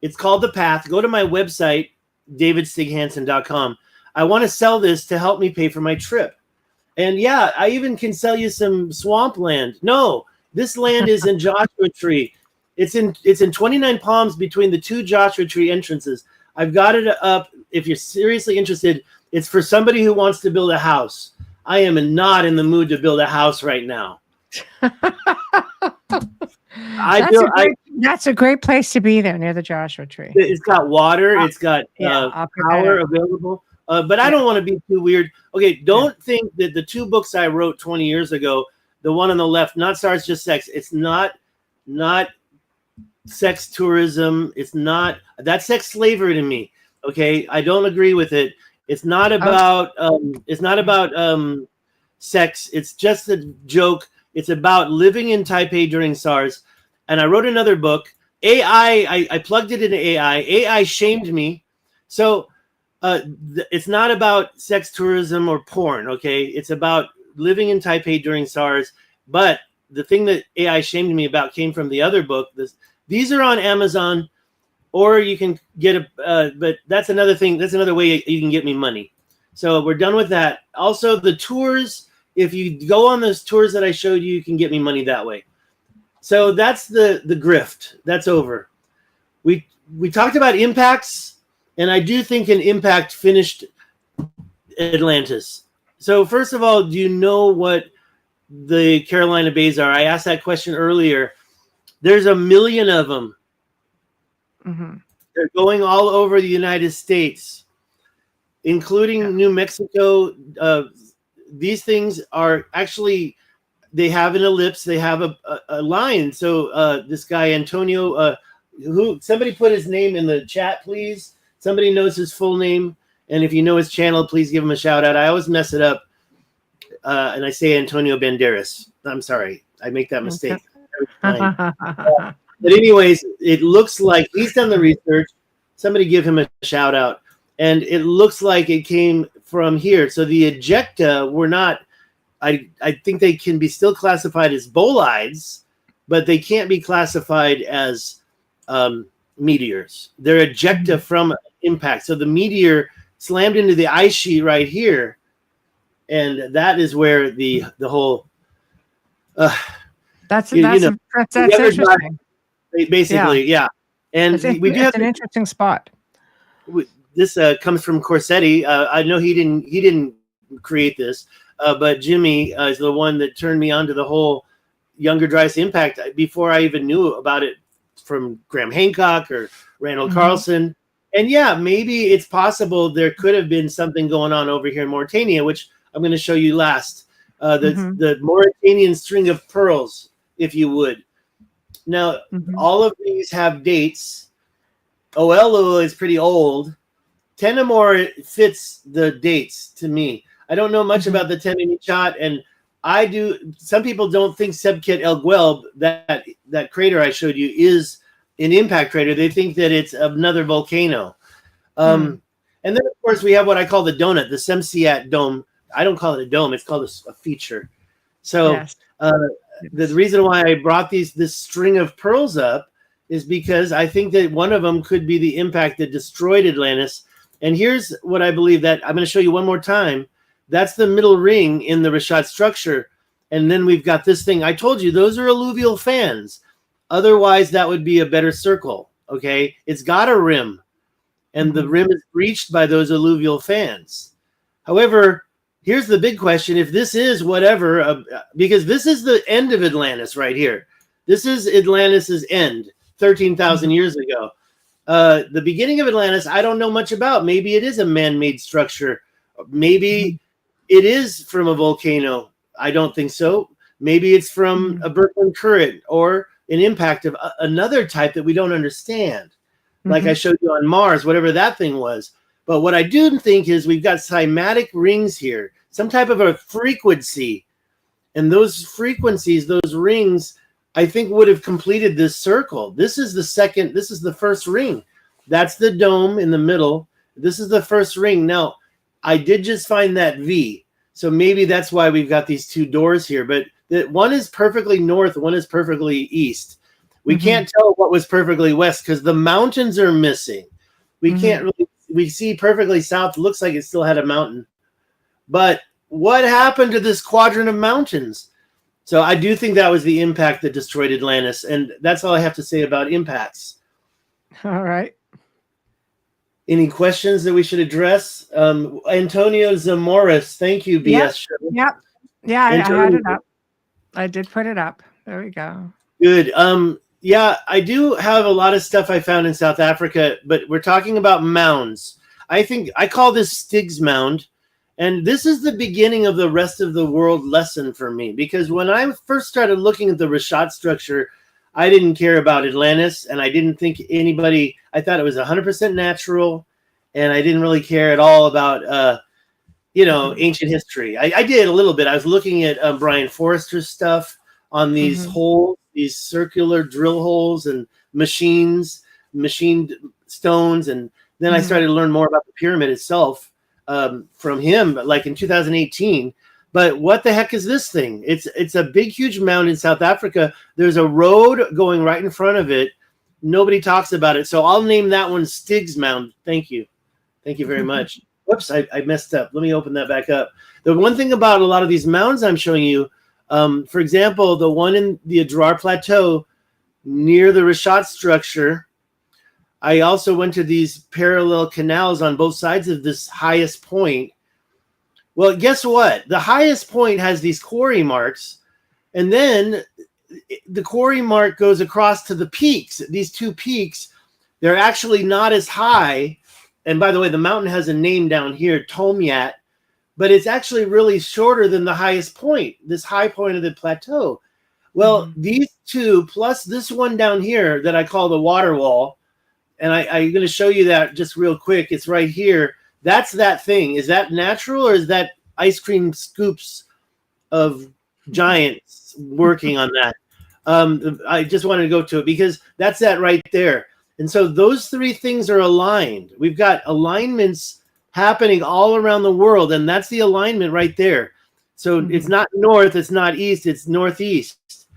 It's called The Path. Go to my website, davidstighansen.com. I want to sell this to help me pay for my trip. And yeah, I even can sell you some swampland. No, this land is in Joshua Tree. It's in 29 Palms between the two Joshua Tree entrances. I've got it up. If you're seriously interested, it's for somebody who wants to build a house. I am not in the mood to build a house right now. That's a great place to be there near the Joshua Tree. It's got water. It's got power available. But I don't want to be too weird. Okay, don't think that the two books I wrote 20 years ago, the one on the left, Not Stars, Just Sex, it's not sex tourism. That's sex slavery to me. Okay, I don't agree with it. It's not about sex. It's just a joke. It's about living in Taipei during SARS. And I wrote another book. I plugged it into AI. AI shamed me. So it's not about sex tourism or porn, okay? It's about living in Taipei during SARS. But the thing that AI shamed me about came from the other book. These are on Amazon, or you can get but that's another thing. That's another way you can get me money. So we're done with that. Also, the tours, if you go on those tours that I showed you, you can get me money that way. So that's the grift. That's over. We talked about impacts, and I do think an impact finished Atlantis. So first of all, do you know what the Carolina Bays are? I asked that question earlier. There's 1 million of them. They're going all over the United States, including New Mexico. These things are actually, they have an ellipse. They have a line. So this guy, Antonio, somebody put his name in the chat, please. Somebody knows his full name. And if you know his channel, please give him a shout out. I always mess it up. And I say Antonio Banderas. I'm sorry. I make that mistake every time. But anyways, it looks like he's done the research. Somebody give him a shout out. And it looks like it came from here. So the ejecta were not, I think they can be still classified as bolides, but they can't be classified as meteors. They're ejecta from impact. So the meteor slammed into the ice sheet right here. And that is where the whole That's you know, interesting. Basically, yeah. And we do have an interesting spot. This comes from Corsetti. I know he didn't create this, but Jimmy is the one that turned me on to the whole Younger Dryas impact before I even knew about it from Graham Hancock or Randall Carlson. And yeah, maybe it's possible there could have been something going on over here in Mauritania, which I'm going to show you last. The Mauritanian string of pearls, if you would. Now, all of these have dates. Oelu is pretty old. Tenamore fits the dates to me. I don't know much about the Tenemichat, and I do. Some people don't think Sebket El Guelb, that crater I showed you, is an impact crater. They think that it's another volcano. And then, of course, we have what I call the donut, the Semsiat dome. I don't call it a dome. It's called a feature. So the reason why I brought this string of pearls up is because I think that one of them could be the impact that destroyed Atlantis. And here's what I believe that I'm going to show you one more time. That's the middle ring in the Richat structure. And then we've got this thing. I told you, those are alluvial fans. Otherwise, that would be a better circle, okay? It's got a rim, and the rim is breached by those alluvial fans. However, here's the big question. If this is whatever, because this is the end of Atlantis right here. This is Atlantis's end, 13,000 years ago. The beginning of Atlantis, I don't know much about. Maybe it is a man-made structure. Maybe it is from a volcano. I don't think so. Maybe it's from a Birkeland current or an impact of another type that we don't understand. Like I showed you on Mars, whatever that thing was. But what I do think is we've got cymatic rings here, some type of a frequency. And those frequencies, those rings, I think would have completed this circle. This is the first ring. That's the dome in the middle. This is the first ring. Now, I did just find that V. So maybe that's why we've got these two doors here. But one is perfectly north, one is perfectly east. We can't tell what was perfectly west because the mountains are missing. We can't really, we see perfectly south. It looks like it still had a mountain. But what happened to this quadrant of mountains? So I do think that was the impact that destroyed Atlantis. And that's all I have to say about impacts. All right. Any questions that we should address? Antonio Zamoris, thank you, BS. Yep. Yeah, I had it up. I did put it up. There we go. Good. Yeah, I do have a lot of stuff I found in South Africa, but we're talking about mounds. I call this Stig's Mound. And this is the beginning of the rest of the world lesson for me, because when I first started looking at the Richat structure, I didn't care about Atlantis, and I didn't think I thought it was 100% natural, and I didn't really care at all about, ancient history. I did a little bit. I was looking at Brian Forrester's stuff on these holes, these circular drill holes and machined stones, and then I started to learn more about the pyramid itself. From him, like in 2018. But what the heck is this thing? It's a big, huge mound in South Africa. There's a road going right in front of it. Nobody talks about it. So I'll name that one Stig's Mound. Thank you. Thank you very much. Whoops, I messed up. Let me open that back up. The one thing about a lot of these mounds I'm showing you, for example, the one in the Adrar Plateau near the Richat structure, I also went to these parallel canals on both sides of this highest point. Well, guess what? The highest point has these quarry marks, and then the quarry mark goes across to the peaks. These two peaks, they're actually not as high. And by the way, the mountain has a name down here, Tomyat, but it's actually really shorter than the highest point, this high point of the plateau. Well, these two, plus this one down here that I call the water wall, and I'm going to show you that just real quick. It's right here. That's that thing. Is that natural, or is that ice cream scoops of giants working on that? I just wanted to go to it because that's that right there. And so those three things are aligned. We've got alignments happening all around the world, and that's the alignment right there. So it's not north, it's not east, it's northeast.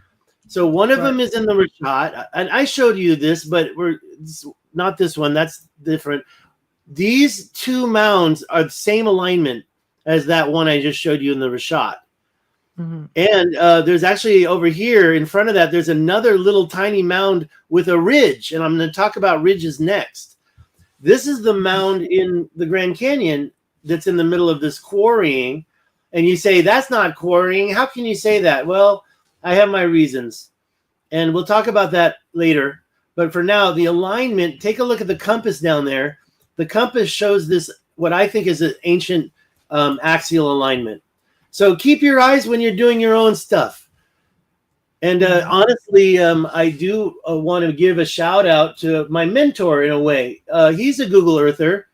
So one of them is in the Richat, and I showed you this, but not this one. That's different. These two mounds are the same alignment as that one I just showed you in the Richat. And there's actually over here in front of that, there's another little tiny mound with a ridge. And I'm going to talk about ridges next. This is the mound in the Grand Canyon that's in the middle of this quarrying. And you say, that's not quarrying. How can you say that? Well, I have my reasons. And we'll talk about that later. But for now, the alignment, take a look at the compass down there. The compass shows this, what I think is an ancient axial alignment. So keep your eyes when you're doing your own stuff. And honestly, I do want to give a shout out to my mentor in a way. He's a Google Earther,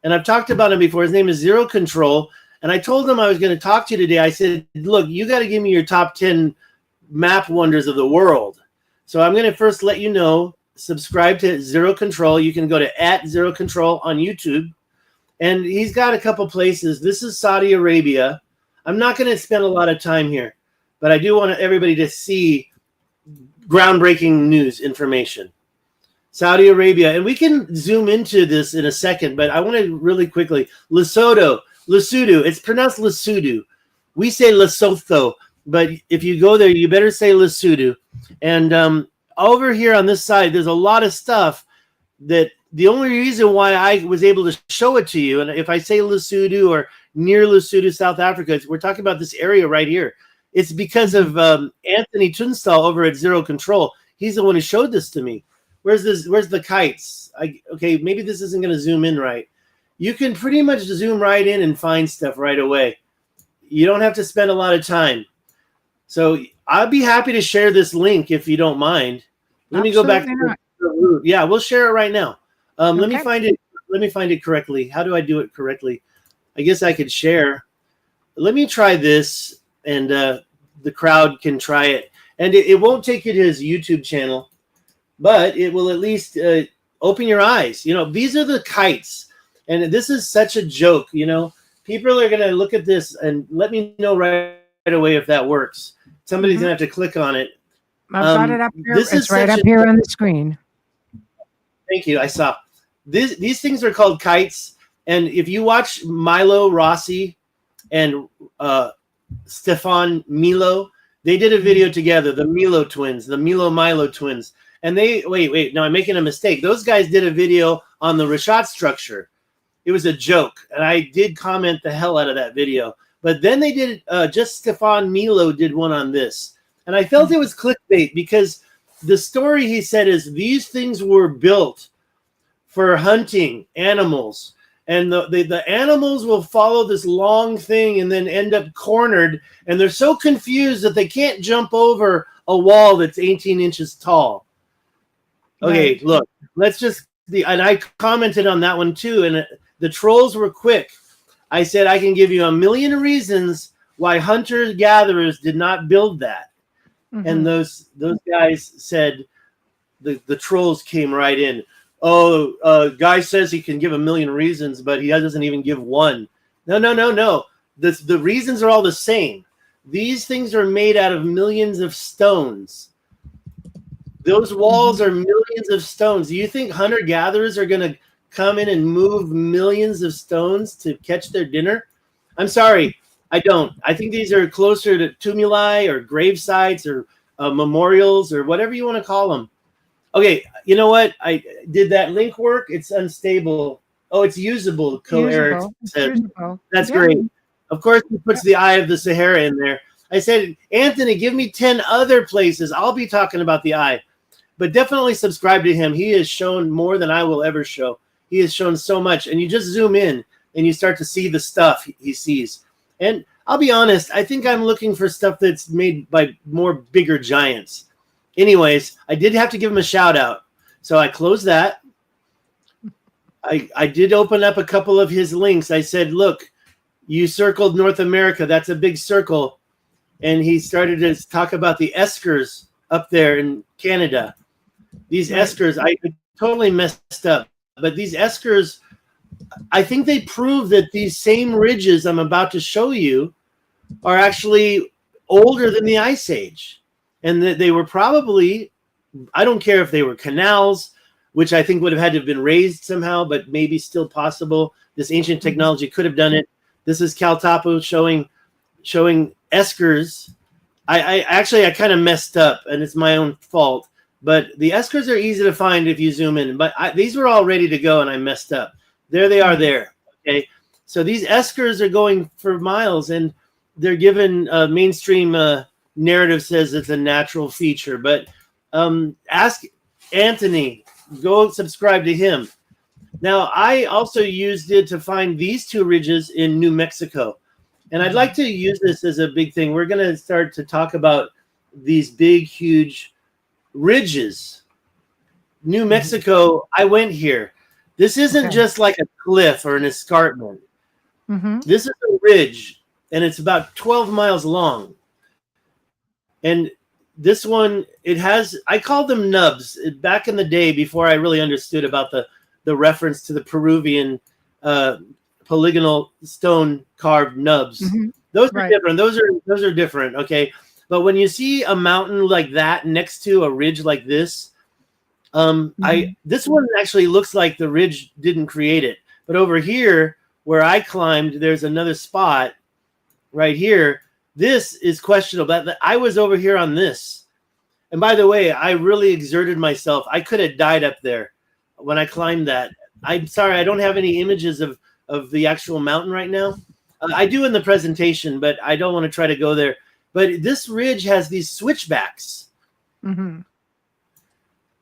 and I've talked about him before. His name is Zero Control. And I told him I was going to talk to you today. I said, look, you got to give me your top 10 map wonders of the world. So I'm going to first let you know, subscribe to Zero Control. You can go to @ZeroControl on YouTube. And he's got a couple places. This is Saudi Arabia. I'm not going to spend a lot of time here, but I do want everybody to see groundbreaking news information. Saudi Arabia, and we can zoom into this in a second, but I want to really quickly. Lesotho, it's pronounced Lesotho. We say Lesotho, but if you go there, you better say Lesotho. And over here on this side, there's a lot of stuff that the only reason why I was able to show it to you, and if I say Lesotho or near Lesotho, South Africa, we're talking about this area right here. It's because of Anthony Tunstall over at Zero Control. He's the one who showed this to me. Where's the kites? Okay, maybe this isn't going to zoom in right. You can pretty much zoom right in and find stuff right away. You don't have to spend a lot of time. So I'd be happy to share this link if you don't mind. Let me go back to the root. Yeah, we'll share it right now. Let me find it. Let me find it correctly. How do I do it correctly? I guess I could share. Let me try this, and the crowd can try it. And it won't take you to his YouTube channel, but it will at least open your eyes. You know, these are the kites. And this is such a joke, you know. People are going to look at this and let me know right away if that works. Somebody's going to have to click on it. I've got it up here. It's right up here on the screen. Thank you. I saw. These things are called kites. And if you watch Milo Rossi and Stefan Milo, they did a video together, the Milo twins, the Milo twins. And they, wait, no, I'm making a mistake. Those guys did a video on the Richat Structure. It was a joke, and I did comment the hell out of that video. But then they did, just Stefan Milo did one on this. And I felt it was clickbait because the story he said is these things were built for hunting animals. And the animals will follow this long thing and then end up cornered. And they're so confused that they can't jump over a wall that's 18 inches tall. Okay, right. Look, let's just, and I commented on that one too. And the trolls were quick. I said, I can give you a million reasons why hunter-gatherers did not build that. Mm-hmm. And those guys said, the trolls came right in. Oh, guy says he can give a million reasons, but he doesn't even give one. No. The reasons are all the same. These things are made out of millions of stones. Those walls are millions of stones. Do you think hunter-gatherers are going to come in and move millions of stones to catch their dinner? I'm sorry, I don't. I think these are closer to tumuli or grave sites or memorials or whatever you want to call them. Okay, you know what? I did that link work. It's unstable. Oh, it's usable. Eric said. That's great. Of course, he puts the Eye of the Sahara in there. I said, Anthony, give me 10 other places. I'll be talking about the eye. But definitely subscribe to him. He has shown more than I will ever show. He has shown so much. And you just zoom in and you start to see the stuff he sees. And I'll be honest, I think I'm looking for stuff that's made by more bigger giants. Anyways, I did have to give him a shout out. So I closed that. I did open up a couple of his links. I said, look, you circled North America. That's a big circle. And he started to talk about the eskers up there in Canada. These eskers, I totally messed up. But these eskers, I think they prove that these same ridges I'm about to show you are actually older than the Ice Age. And that they were probably, I don't care if they were canals, which I think would have had to have been raised somehow, but maybe still possible. This ancient technology could have done it. This is Cal Tapu showing eskers. I actually kind of messed up, and it's my own fault. But the eskers are easy to find if you zoom in. But these were all ready to go, and I messed up. There they are there. Okay. So these eskers are going for miles, and they're given mainstream narrative says it's a natural feature. But ask Anthony. Go subscribe to him. Now, I also used it to find these two ridges in New Mexico. And I'd like to use this as a big thing. We're going to start to talk about these big, huge ridges. New Mexico, I went here. This isn't just like a cliff or an escarpment. This is a ridge, and it's about 12 miles long. And this one, it has, I called them nubs back in the day before I really understood about the reference to the Peruvian polygonal stone carved nubs. Those are different. Those are different. Okay. But when you see a mountain like that next to a ridge like this, this one actually looks like the ridge didn't create it. But over here where I climbed, there's another spot right here. This is questionable. I was over here on this. And by the way, I really exerted myself. I could have died up there when I climbed that. I'm sorry, I don't have any images of the actual mountain right now. I do in the presentation, but I don't want to try to go there. But this ridge has these switchbacks.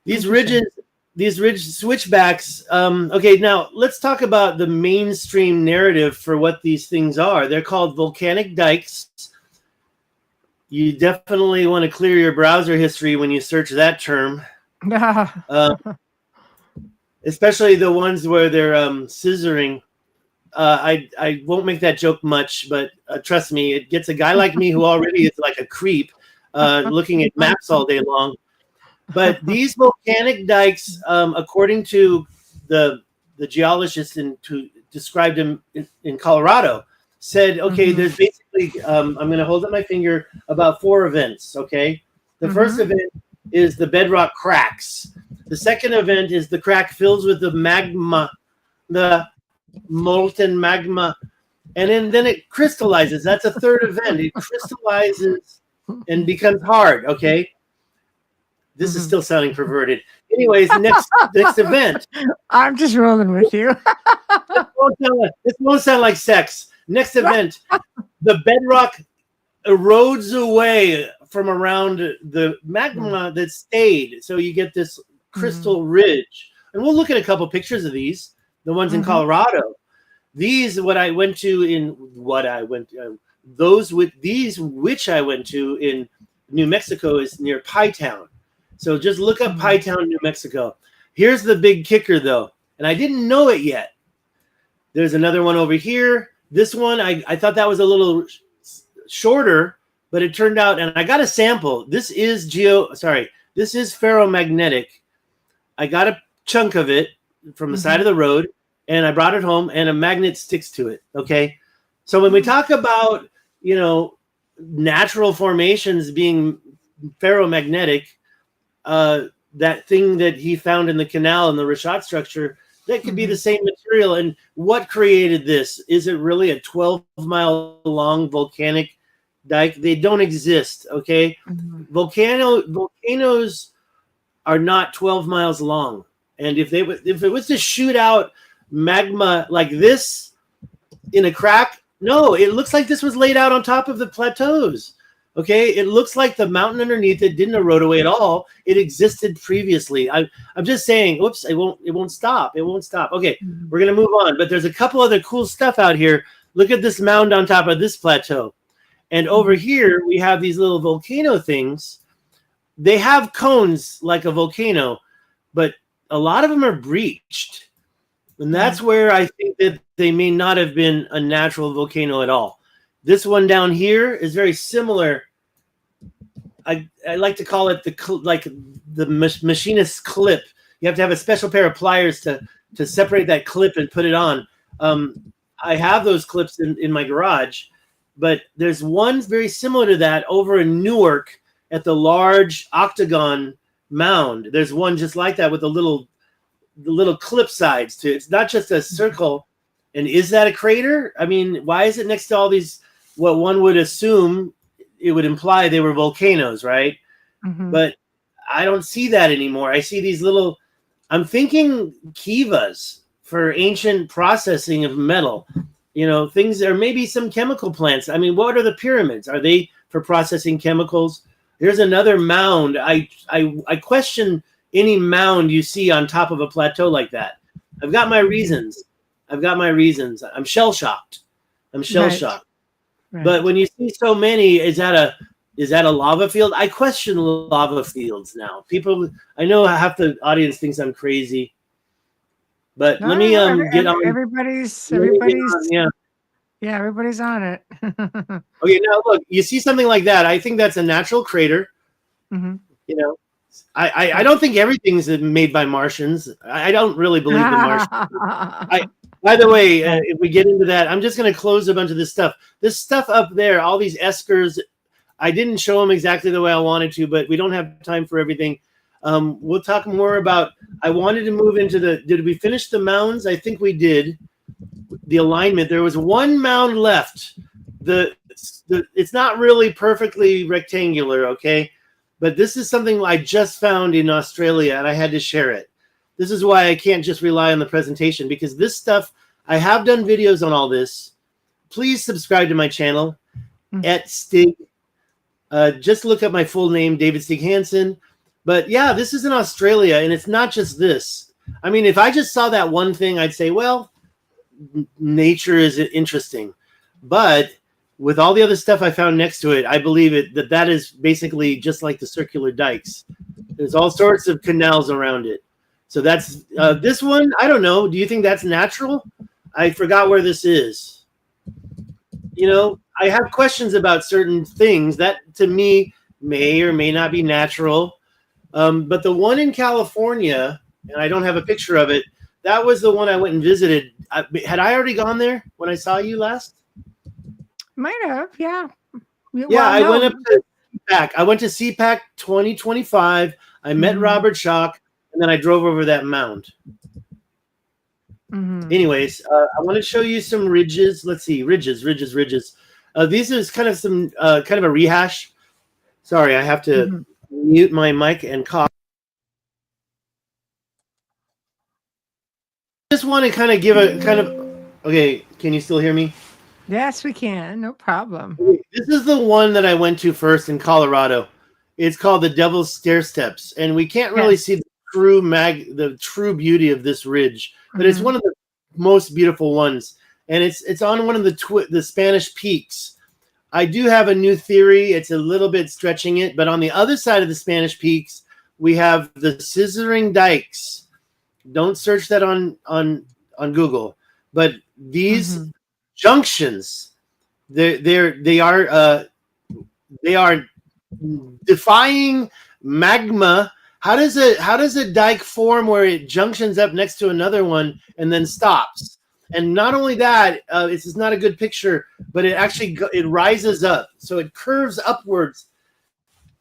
These ridge switchbacks. Okay, now let's talk about the mainstream narrative for what these things are. They're called volcanic dikes. You definitely want to clear your browser history when you search that term. Especially the ones where they're scissoring. I won't make that joke much, but trust me, it gets a guy like me who already is like a creep looking at maps all day long. But these volcanic dikes, according to the geologist who described them in Colorado, said, okay, there's basically, I'm going to hold up my finger, about 4 events, okay? The first event is the bedrock cracks. The second event is the crack fills with the magma, the molten magma, and then it crystallizes. That's a third event. It crystallizes and becomes hard, okay? This is still sounding perverted. Anyways, next event. I'm just rolling with you. This won't sound like sex. Next event, the bedrock erodes away from around the magma that stayed. So you get this crystal ridge. And we'll look at a couple pictures of these, the ones in Colorado. These, which I went to in New Mexico is near Pie Town. So just look up Pie Town, New Mexico. Here's the big kicker, though, and I didn't know it yet. There's another one over here. This one, I thought that was a little shorter, but it turned out, and I got a sample. This is ferromagnetic. I got a chunk of it from the side of the road, and I brought it home, and a magnet sticks to it, okay? So when we talk about, natural formations being ferromagnetic, that thing that he found in the canal in the Richat structure, that could be the same material. And what created this? Is it really a 12-mile long volcanic dike? They don't exist, okay? Volcanoes are not 12 miles long. And if it was to shoot out magma like this in a crack, no, it looks like this was laid out on top of the plateaus. Okay, it looks like the mountain underneath it didn't erode away at all. It existed previously. I'm just saying, whoops, it won't stop. It won't stop. Okay, we're gonna move on. But there's a couple other cool stuff out here. Look at this mound on top of this plateau. And over here, we have these little volcano things. They have cones like a volcano, but a lot of them are breached. And that's where I think that they may not have been a natural volcano at all. This one down here is very similar. I like to call it the machinist's clip. You have to have a special pair of pliers to separate that clip and put it on. I have those clips in my garage, but there's one very similar to that over in Newark at the large octagon mound. There's one just like that with the little clip sides to it. It's not just a circle. And is that a crater? I mean, why is it next to all these, what one would assume it would imply they were volcanoes, right? But I don't see that anymore. I see these little, I'm thinking kivas for ancient processing of metal, things, or maybe some chemical plants. I mean, what are the pyramids? Are they for processing chemicals? Here's another mound. I question any mound you see on top of a plateau like that. I've got my reasons. I'm shell-shocked. Right. But when you see so many, is that a lava field? I question lava fields now. People, I know half the audience thinks I'm crazy, but let me get on. Everybody's everybody's on it. Okay, now look, you see something like that. I think that's a natural crater. I don't think everything's made by Martians. I don't really believe the Martians. By the way, if we get into that, I'm just going to close a bunch of this stuff. This stuff up there, all these eskers, I didn't show them exactly the way I wanted to, but we don't have time for everything. We'll talk more about, I wanted to move into did we finish the mounds? I think we did. The alignment. There was one mound left. It's not really perfectly rectangular, okay? But this is something I just found in Australia, and I had to share it. This is why I can't just rely on the presentation, because this stuff, I have done videos on all this. Please subscribe to my channel at Stig. Just look up my full name, David Stig Hansen. But yeah, this is in Australia, and it's not just this. I mean, if I just saw that one thing, I'd say, well, nature is interesting. But with all the other stuff I found next to it, I believe that is basically just like the circular dikes. There's all sorts of canals around it. So that's this one. I don't know. Do you think that's natural? I forgot where this is. I have questions about certain things that to me may or may not be natural. But the one in California, and I don't have a picture of it, that was the one I went and visited. Had I already gone there when I saw you last? Might have, yeah. I went up to CPAC. I went to CPAC 2025. I met Robert Schock, and then I drove over that mound. Anyways, I want to show you some ridges. Let's see, ridges. These is kind of some kind of a rehash. Sorry, I have to mute my mic and cough. I just want to kind of give a kind of. Okay, can you still hear me? Yes, we can. No problem. This is the one that I went to first in Colorado. It's called the Devil's Stair Steps, and we can't really see the true beauty of this ridge, but it's one of the most beautiful ones, and it's on one of the Spanish peaks. I do have a new theory. It's a little bit stretching it, but on the other side of the Spanish peaks, we have the scissoring dikes. Don't search that on Google, but these junctions, they are defying magma. How does a dike form where it junctions up next to another one and then stops? And not only that, this is not a good picture, but it actually it rises up, so it curves upwards.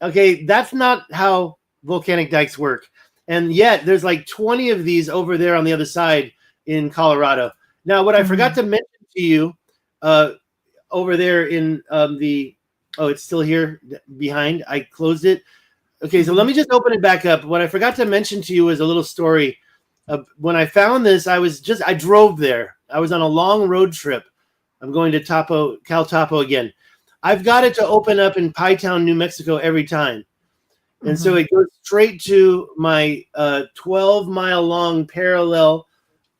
Okay, that's not how volcanic dikes work. And yet there's like 20 of these over there on the other side in Colorado. Now, what I forgot to mention to you over there in it's still here behind. I closed it. Okay, so let me just open it back up. What I forgot to mention to you is a little story. When I found this, I drove there. I was on a long road trip. I'm going to Cal Topo again. I've got it to open up in Pie Town, New Mexico every time. And so it goes straight to my 12-mile long parallel,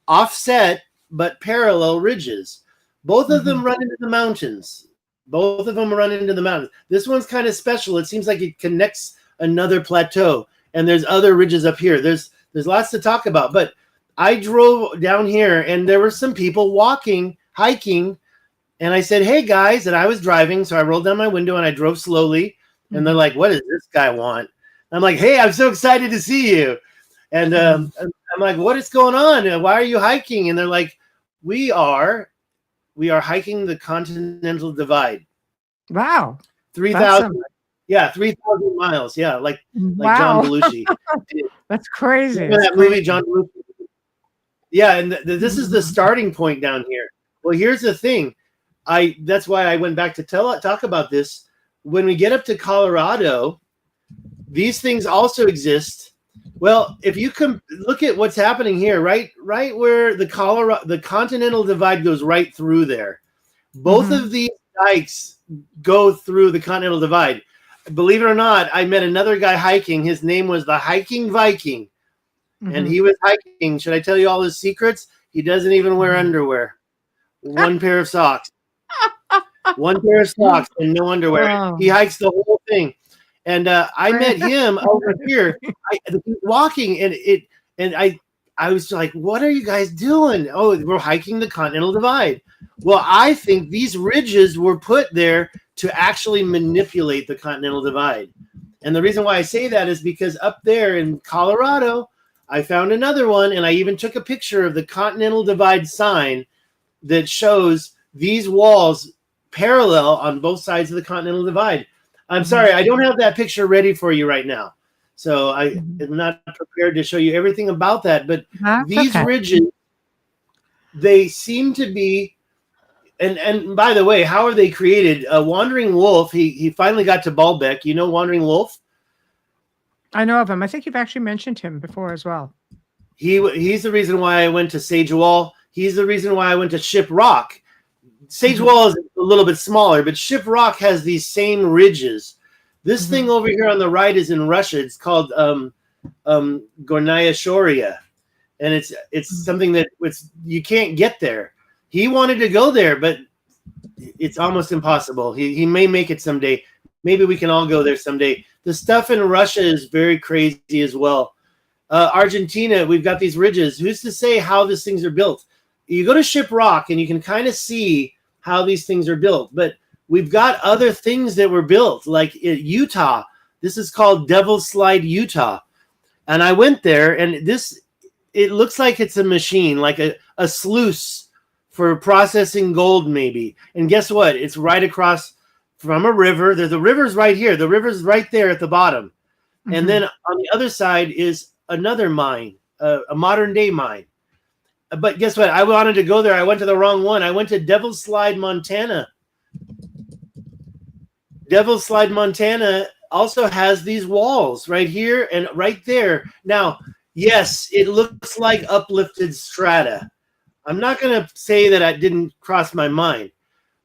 offset, but parallel ridges. Both of them run into the mountains. This one's kind of special. It seems like it connects another plateau, and there's other ridges up here. There's lots to talk about, but I drove down here, and there were some people hiking, and I said, "Hey guys," and I was driving, so I rolled down my window and I drove slowly, and they're like, "What does this guy want?" I'm like, "Hey, I'm so excited to see you," and I'm like, "What is going on? Why are you hiking?" And they're like, "We are hiking the Continental Divide." Wow, 3,000. Yeah, 3,000 miles. Yeah, like John Belushi. That's crazy. Remember that movie, John Belushi? Yeah, and this is the starting point down here. Well, here's the thing. That's why I went back to talk about this. when we get up to Colorado, these things also exist. Well, if you look at what's happening here, right where the continental divide goes right through there. Both of these dikes go through the continental divide. Believe it or not, I met another guy hiking. His name was the Hiking Viking. And he was hiking. Should I tell you all his secrets? He doesn't even wear underwear. One pair of socks. One pair of socks and no underwear. Wow. He hikes the whole thing. And I met him over here walking, and I was like, what are you guys doing? Oh, we're hiking the Continental Divide. Well, I think these ridges were put there to actually manipulate the Continental Divide. And the reason why I say that is because up there in Colorado, I found another one, and I even took a picture of the Continental Divide sign that shows these walls parallel on both sides of the Continental Divide. I'm sorry, I don't have that picture ready for you right now. So I am not prepared to show you everything about that. But these ridges, they seem to be, and by the way, how are they created? Wandering Wolf, he finally got to Baalbek. You know Wandering Wolf? I know of him. I think you've actually mentioned him before as well. He's the reason why I went to Sage Wall. He's the reason why I went to Ship Rock. Sage Wall is a little bit smaller, but Ship Rock has these same ridges. This thing over here on the right is in Russia. It's called Gornaya Shoria, and it's something that you can't get there. He wanted to go there, but it's almost impossible. He may make it someday. Maybe we can all go there someday. The stuff in Russia is very crazy as well. Argentina, we've got these ridges. Who's to say how these things are built? You go to Ship Rock and you can kind of see how these things are built. But we've got other things that were built, like in Utah. This is called Devil's Slide, Utah. And I went there, and it looks like it's a machine, like a sluice for processing gold maybe. And guess what? It's right across from a river. The river's right here. The river's right there at the bottom. And then on the other side is another mine, a modern day mine. But guess what? I wanted to go there. I went to the wrong one. I went to Devil's Slide, Montana. Devil's Slide, Montana also has these walls right here and right there. Now, yes, it looks like uplifted strata. I'm not going to say that it didn't cross my mind.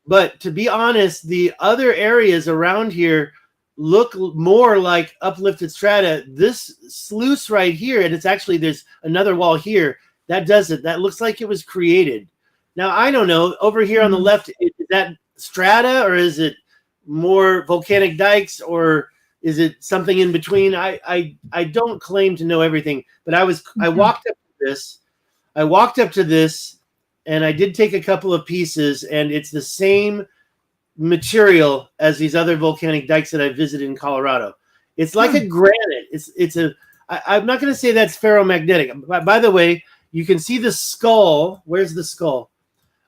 But to be honest, the other areas around here look more like uplifted strata. This sluice right here, and it's actually, there's another wall here, that does it. That looks like it was created. Now, I don't know. Over here on the left, is that strata, or is it more volcanic dikes, or is it something in between? I don't claim to know everything, but I walked up to this. I walked up to this, and I did take a couple of pieces, and it's the same material as these other volcanic dikes that I visited in Colorado. It's like a granite. I'm not going to say that's ferromagnetic. By the way, you can see the skull. Where's the skull?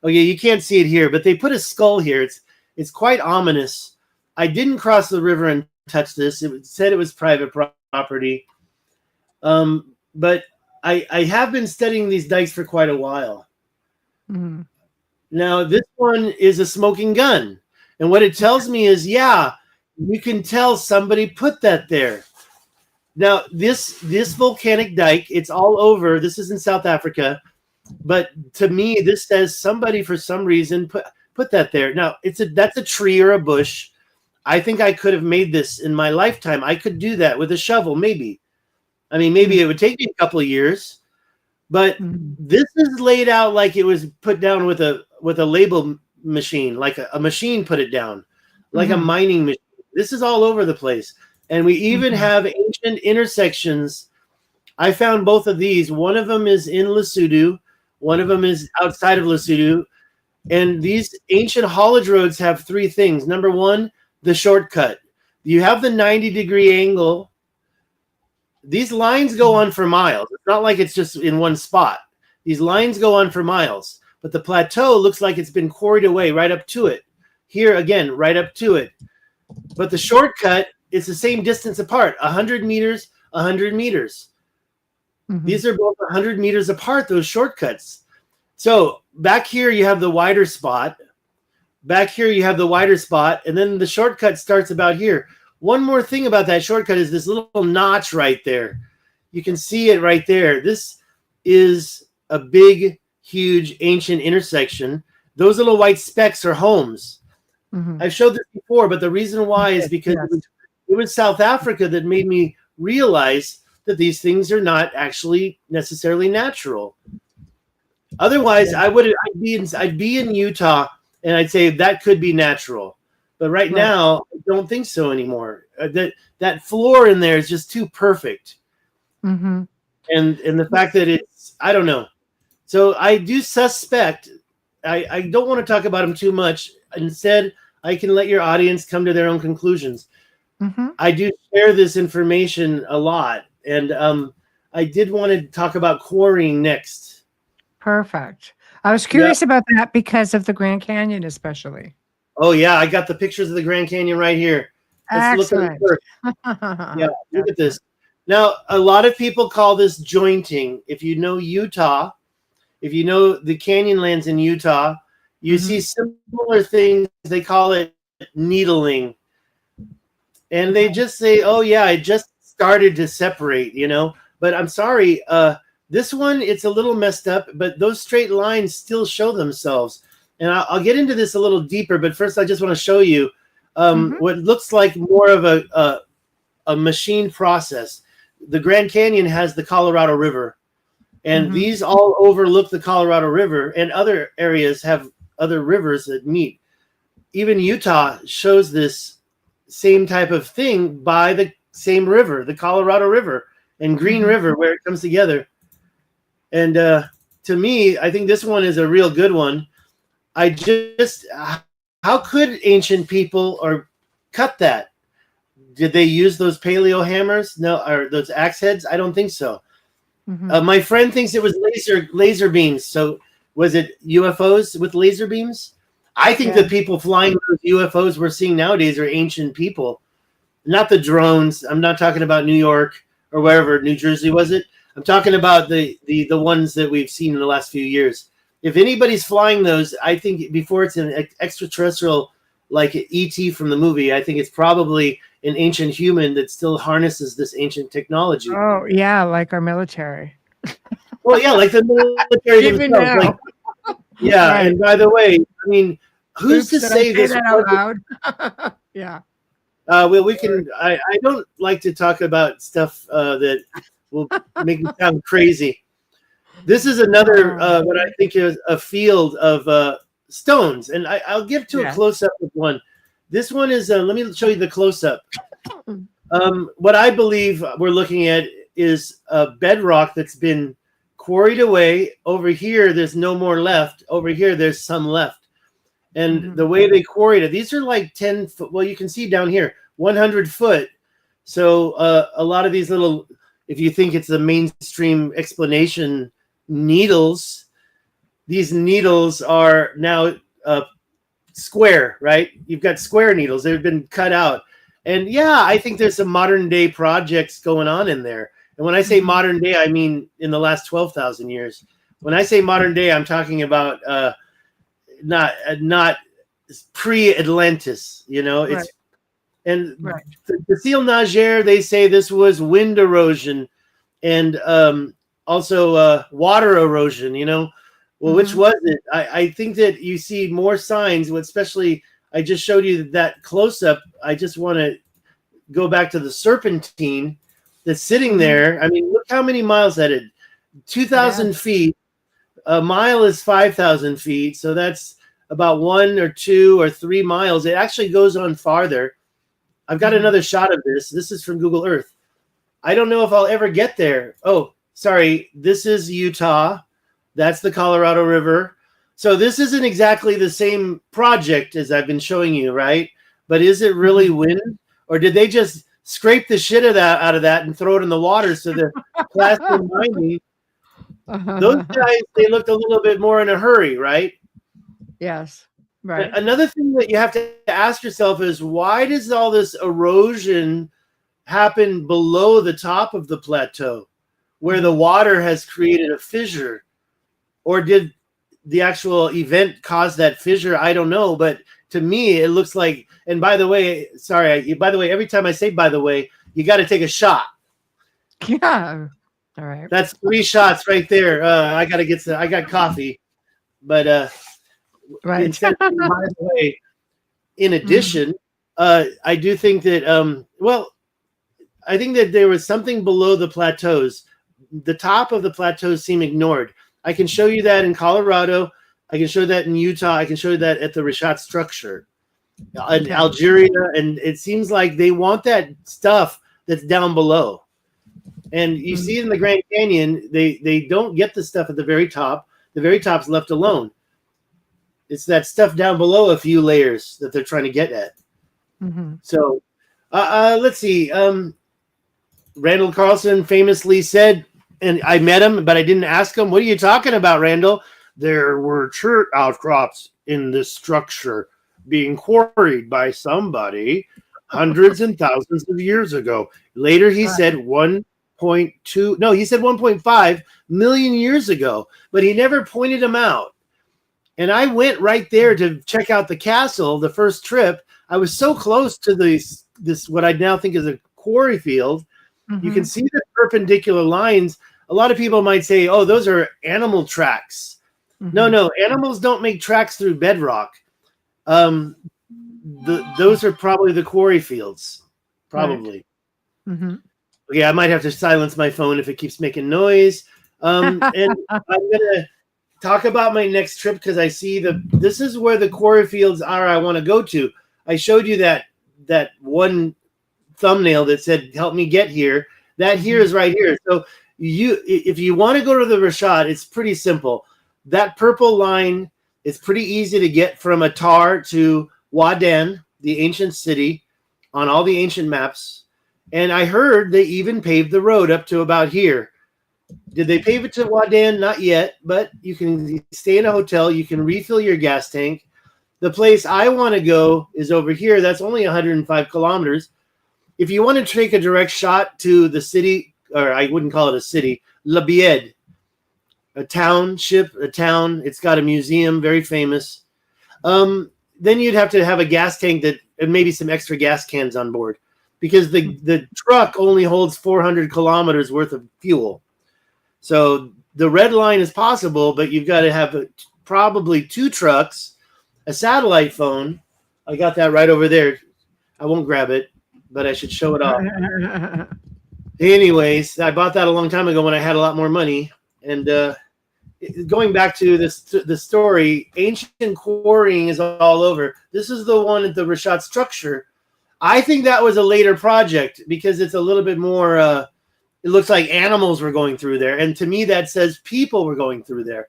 Oh yeah, you can't see it here, but they put a skull here. It's quite ominous. I didn't cross the river and touch this. It said it was private property. But I have been studying these dikes for quite a while. Now, this one is a smoking gun. And what it tells me is, yeah, you can tell somebody put that there. Now, this volcanic dike, it's all over. This is in South Africa. But to me, this says somebody, for some reason, put that there. Now, that's a tree or a bush. I think I could have made this in my lifetime. I could do that with a shovel, maybe. I mean, maybe it would take me a couple of years. But this is laid out like it was put down with a label machine, like a machine put it down, like a mining machine. This is all over the place. And we even have ancient intersections. I found both of these. One of them is in Lesotho. One of them is outside of Lesotho. And these ancient haulage roads have three things. Number one, the shortcut. You have the 90-degree angle. These lines go on for miles. It's not like it's just in one spot. These lines go on for miles. But the plateau looks like it's been quarried away right up to it. Here, again, right up to it. But the shortcut is the same distance apart, 100 meters, 100 meters. These are both 100 meters apart, those shortcuts. So back here, you have the wider spot. back here you have the wider spot, and then the shortcut starts about here. One more thing about that shortcut is this little notch right there. You can see it right there. This is a big, huge, ancient intersection. Those little white specks are homes. I've showed this before, but the reason why is because it was South Africa that made me realize that these things are not actually necessarily natural. Otherwise, I'd be in Utah and I'd say that could be natural. But right now, I don't think so anymore. That floor in there is just too perfect. And the fact that it's, I don't know. So I do suspect, I don't want to talk about them too much. Instead, I can let your audience come to their own conclusions. I do share this information a lot. And I did want to talk about quarrying next. Perfect. I was curious about that because of the Grand Canyon, especially. Oh, yeah. I got the pictures of the Grand Canyon right here. Let's look at it first. Look at this. Now, a lot of people call this jointing. If you know Utah, if you know the canyonlands in Utah, you see similar things. They call it needling. And they just say, oh, yeah, it just started to separate, you know. But I'm sorry, this one, it's a little messed up, but those straight lines still show themselves. And I'll get into this a little deeper, but first I just want to show you what looks like more of a machine process. The Grand Canyon has the Colorado River, and these all overlook the Colorado River, and other areas have other rivers that meet. Even Utah shows this same type of thing by the same river, the Colorado River and Green River, where it comes together. And to me, I think this one is a real good one. How could ancient people cut that? Did they use those paleo hammers? No, or those axe heads? I don't think so. My friend thinks it was laser beams. So was it UFOs with laser beams? I think the people flying those UFOs we're seeing nowadays are ancient people, not the drones. I'm not talking about New York or wherever, New Jersey, was it? I'm talking about the ones that we've seen in the last few years. If anybody's flying those, I think before it's an extraterrestrial like E.T. from the movie, I think it's probably an ancient human that still harnesses this ancient technology. Oh, yeah, like our military. Well, yeah, like the military Even themselves. now. Like, yeah, and by the way, I mean, who's to say this? That out loud? Yeah. Well, we can. I don't like to talk about stuff that will make me sound crazy. This is another what I think is a field of stones, and I'll get to a close up of one. This one is. Let me show you the close up. What I believe we're looking at is a bedrock that's been quarried away. Over here, there's no more left. Over here, there's some left. And the way they quarried it, these are like 10 foot. Well, you can see down here, 100 foot. So a lot of these little, if you think it's the mainstream explanation, needles, these needles are now square, right? You've got square needles. They've been cut out. And yeah, I think there's some modern day projects going on in there. And when I say modern day, I mean in the last 12,000 years. When I say modern day, I'm talking about not pre-Atlantis, you know. It's and the Seal Nager, they say this was wind erosion and also water erosion, you know. Well, which was it? I think that you see more signs, especially I just showed you that close-up. I just want to go back to the serpentine that's sitting there. I mean, look how many miles that is. 2,000 feet. A mile is 5,000 feet. So that's about 1 or 2 or 3 miles. It actually goes on farther. I've got another shot of this. This is from Google Earth. I don't know if I'll ever get there. Oh, sorry. This is Utah. That's the Colorado River. So this isn't exactly the same project as I've been showing you, right? But is it really wind? Or did they just scrape the shit out of that and throw it in the water so the class can mind me? Those guys, they looked a little bit more in a hurry, right? Yes. Right. Another thing that you have to ask yourself is, why does all this erosion happen below the top of the plateau where the water has created a fissure? Or did the actual event caused that fissure, I don't know. But to me, it looks like. And by the way, sorry. By the way, every time I say "by the way," you got to take a shot. Yeah. All right. That's 3 shots right there. I got to get I got coffee, but Right. instead of saying, by the way, in addition, I do think that well, I think that there was something below the plateaus. The top of the plateaus seem ignored. I can show you that in Colorado. I can show that in Utah. I can show you that at the Richat Structure in Algeria. And it seems like they want that stuff that's down below. And you see it in the Grand Canyon, they don't get the stuff at the very top. The very top's left alone. It's that stuff down below a few layers that they're trying to get at. So let's see. Randall Carlson famously said, and I met him, but I didn't ask him, what are you talking about, Randall? There were chert outcrops in this structure being quarried by somebody hundreds and thousands of years ago. Later, he said 1.2, no, he said 1.5 million years ago, but he never pointed them out. And I went right there to check out the castle the first trip. I was so close to this what I now think is a quarry field. You can see the perpendicular lines. A lot of people might say, oh, those are animal tracks. No, animals don't make tracks through bedrock. Those are probably the quarry fields, probably. Okay, I might have to silence my phone if it keeps making noise. And I'm gonna talk about my next trip because I see this is where the quarry fields are. I want to go to. I showed you that one thumbnail that said, "Help me get here." That here is right here. So if you want to go to the Richat, it's pretty simple. That purple line is pretty easy to get from Attar to Wadan, the ancient city, on all the ancient maps. And I heard they even paved the road up to about here. Did they pave it to Wadan? Not yet, but you can stay in a hotel. You can refill your gas tank. The place I want to go is over here. That's only 105 kilometers. If you want to take a direct shot to the city, or I wouldn't call it a city, La Bied, a town. It's got a museum, very famous. Then you'd have to have a gas tank and maybe some extra gas cans on board because the truck only holds 400 kilometers worth of fuel. So the red line is possible, but you've got to have probably 2 trucks, a satellite phone. I got that right over there. I won't grab it, but I should show it off. Anyways, I bought that a long time ago when I had a lot more money. And going back to the story, ancient quarrying is all over. This is the one at the Richat Structure. I think that was a later project because it's a little bit more, it looks like animals were going through there. And to me, that says people were going through there.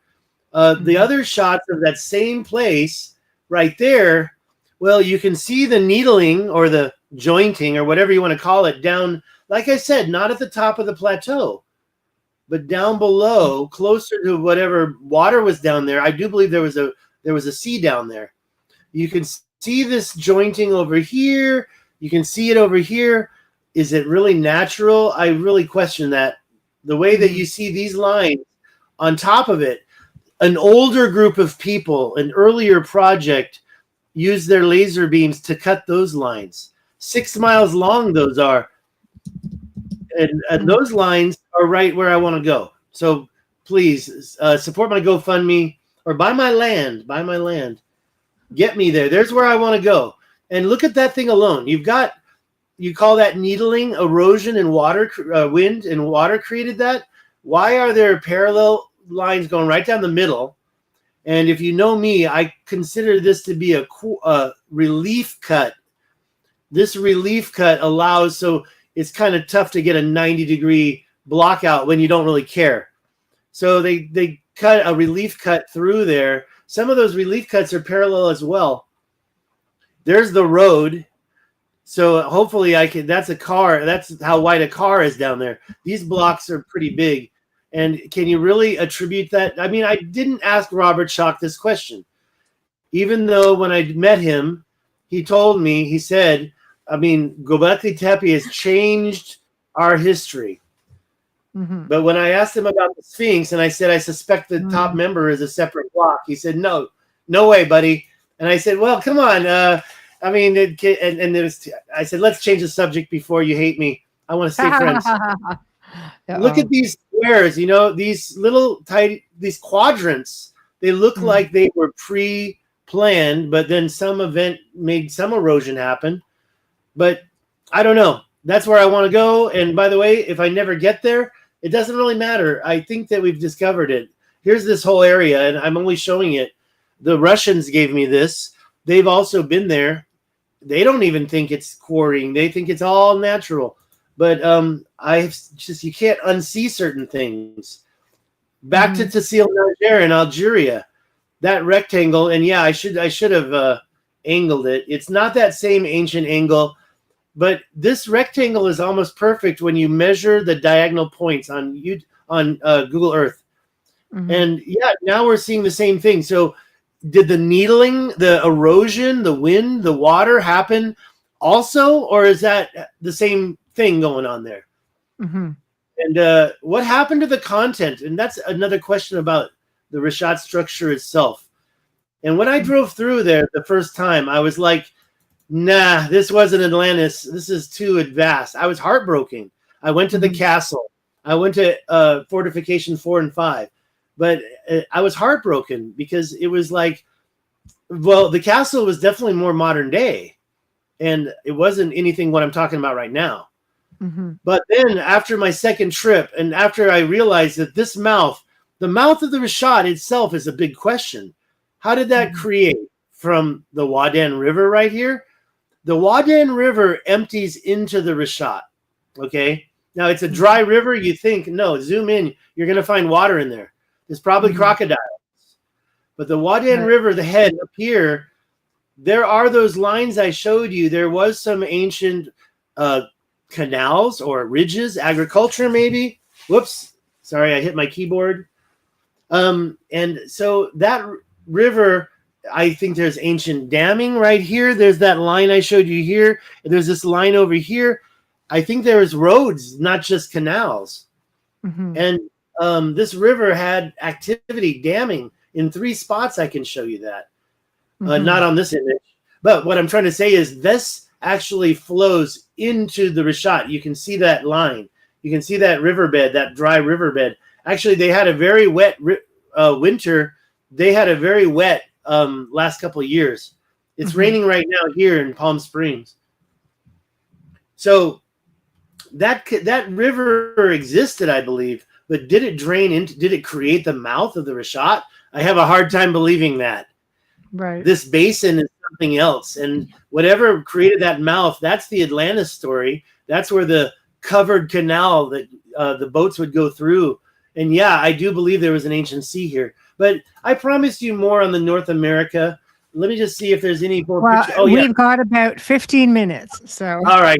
The other shots of that same place right there, well, you can see the needling or the jointing or whatever you want to call it down, like I said, not at the top of the plateau, but down below, closer to whatever water was down there. I do believe there was a sea down there. You can see this jointing over here. You can see it over here. Is it really natural? I really question that. The way that you see these lines on top of it, an older group of people, an earlier project, used their laser beams to cut those lines. 6 miles long those are. And those lines are right where I want to go. So please support my GoFundMe or buy my land. Buy my land. Get me there. There's where I want to go. And look at that thing alone. You call that needling, erosion, and water, wind and water created that. Why are there parallel lines going right down the middle? And if you know me, I consider this to be a relief cut. This relief cut allows, so it's kind of tough to get a 90-degree block out when you don't really care. So they cut a relief cut through there. Some of those relief cuts are parallel as well. There's the road. So hopefully that's a car. That's how wide a car is down there. These blocks are pretty big. And can you really attribute that? I mean, I didn't ask Robert Schoch this question. Even though when I met him, he told me, he said, I mean, Göbekli Tepe has changed our history. But when I asked him about the Sphinx and I said, I suspect the top member is a separate block, he said, no way, buddy. And I said, well, come on. I mean, I said, let's change the subject before you hate me. I want to stay friends. Look at these squares, these little these quadrants. They look like they were pre-planned, but then some event made some erosion happen. But I don't know. That's where I want to go. And by the way, if I never get there, it doesn't really matter. I think that we've discovered it. Here's this whole area, and I'm only showing it. The Russians gave me this. They've also been there. They don't even think it's quarrying. They think it's all natural. But you can't unsee certain things. Back to Tassil Niger in Algeria. That rectangle, and yeah, I should have angled it. It's not that same ancient angle. But this rectangle is almost perfect when you measure the diagonal points on Google Earth. And yeah, now we're seeing the same thing. So did the needling, the erosion, the wind, the water happen also? Or is that the same thing going on there? And what happened to the content? And that's another question about the Richat structure itself. And when I drove through there the first time, I was like, nah, this wasn't Atlantis. This is too vast. I was heartbroken. I went to the castle. I went to Fortification 4 and 5. But I was heartbroken because it was like, well, the castle was definitely more modern day. And it wasn't anything what I'm talking about right now. But then after my second trip, and after I realized that the mouth of the Richat itself is a big question. How did that create from the Wadan River right here? The Wadan River empties into the Richat, okay? Now, it's a dry river. You think, no, zoom in. You're going to find water in there. There's probably crocodiles. But the Wadan River, the head up here, there are those lines I showed you. There was some ancient canals or ridges, agriculture maybe. Whoops. Sorry, I hit my keyboard. And so that river... I think there's ancient damming right here. There's that line I showed you here. There's this line over here. I think there's roads, not just canals. And this river had activity damming in 3 spots. I can show you that. Not on this image. But what I'm trying to say is this actually flows into the Richat. You can see that line. You can see that riverbed, that dry riverbed. Actually, they had a very wet winter. They had a very wet last couple of years. It's raining right now here in Palm Springs. So that river existed, I believe, but did it create the mouth of the Richat? I have a hard time believing that. Right. This basin is something else. And whatever created that mouth, that's the Atlantis story. That's where the covered canal that the boats would go through. And yeah, I do believe there was an ancient sea here. But I promised you more on the North America. Let me just see if there's any more pictures. Oh, yeah. We've got about 15 minutes. So all right.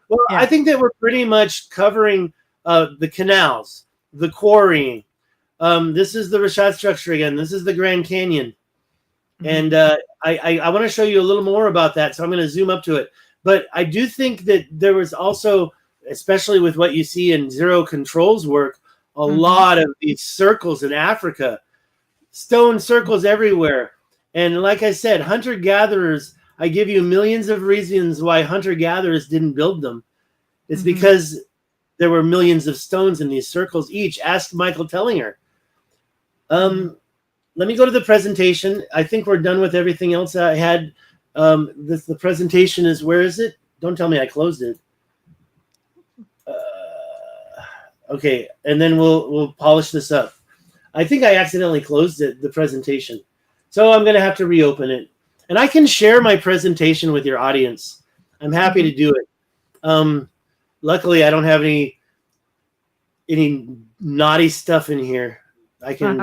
Well, I think that we're pretty much covering the canals, the quarrying. This is the Richat structure again. This is the Grand Canyon. And I want to show you a little more about that. So I'm going to zoom up to it. But I do think that there was also, especially with what you see in Zero Control's work, a lot of these circles in Africa. Stone circles everywhere. And like I said, hunter-gatherers, I give you millions of reasons why hunter-gatherers didn't build them. It's because there were millions of stones in these circles each. Ask Michael Tellinger. Let me go to the presentation. I think we're done with everything else I had. The presentation is, where is it? Don't tell me I closed it. Okay, and then we'll polish this up. I think I accidentally closed the presentation. So I'm going to have to reopen it. And I can share my presentation with your audience. I'm happy to do it. Luckily, I don't have any naughty stuff in here. I can.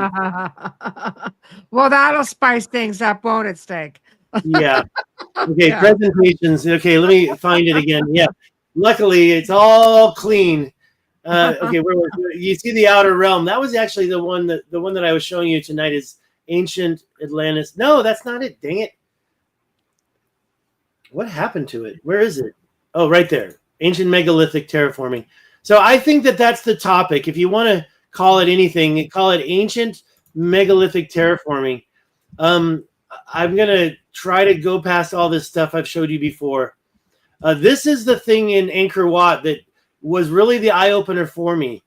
Well, that'll spice things up, won't it, Stig? Yeah. Okay, presentations. Okay, let me find it again. Yeah. Luckily, it's all clean. Okay, you see the Outer Realm. That was actually the one that I was showing you tonight is ancient Atlantis. No, that's not it. Dang it. What happened to it? Where is it? Oh, right there. Ancient megalithic terraforming. So I think that that's the topic. If you want to call it anything, call it ancient megalithic terraforming. I'm going to try to go past all this stuff I've showed you before. This is the thing in Angkor Wat that was really the eye-opener for me.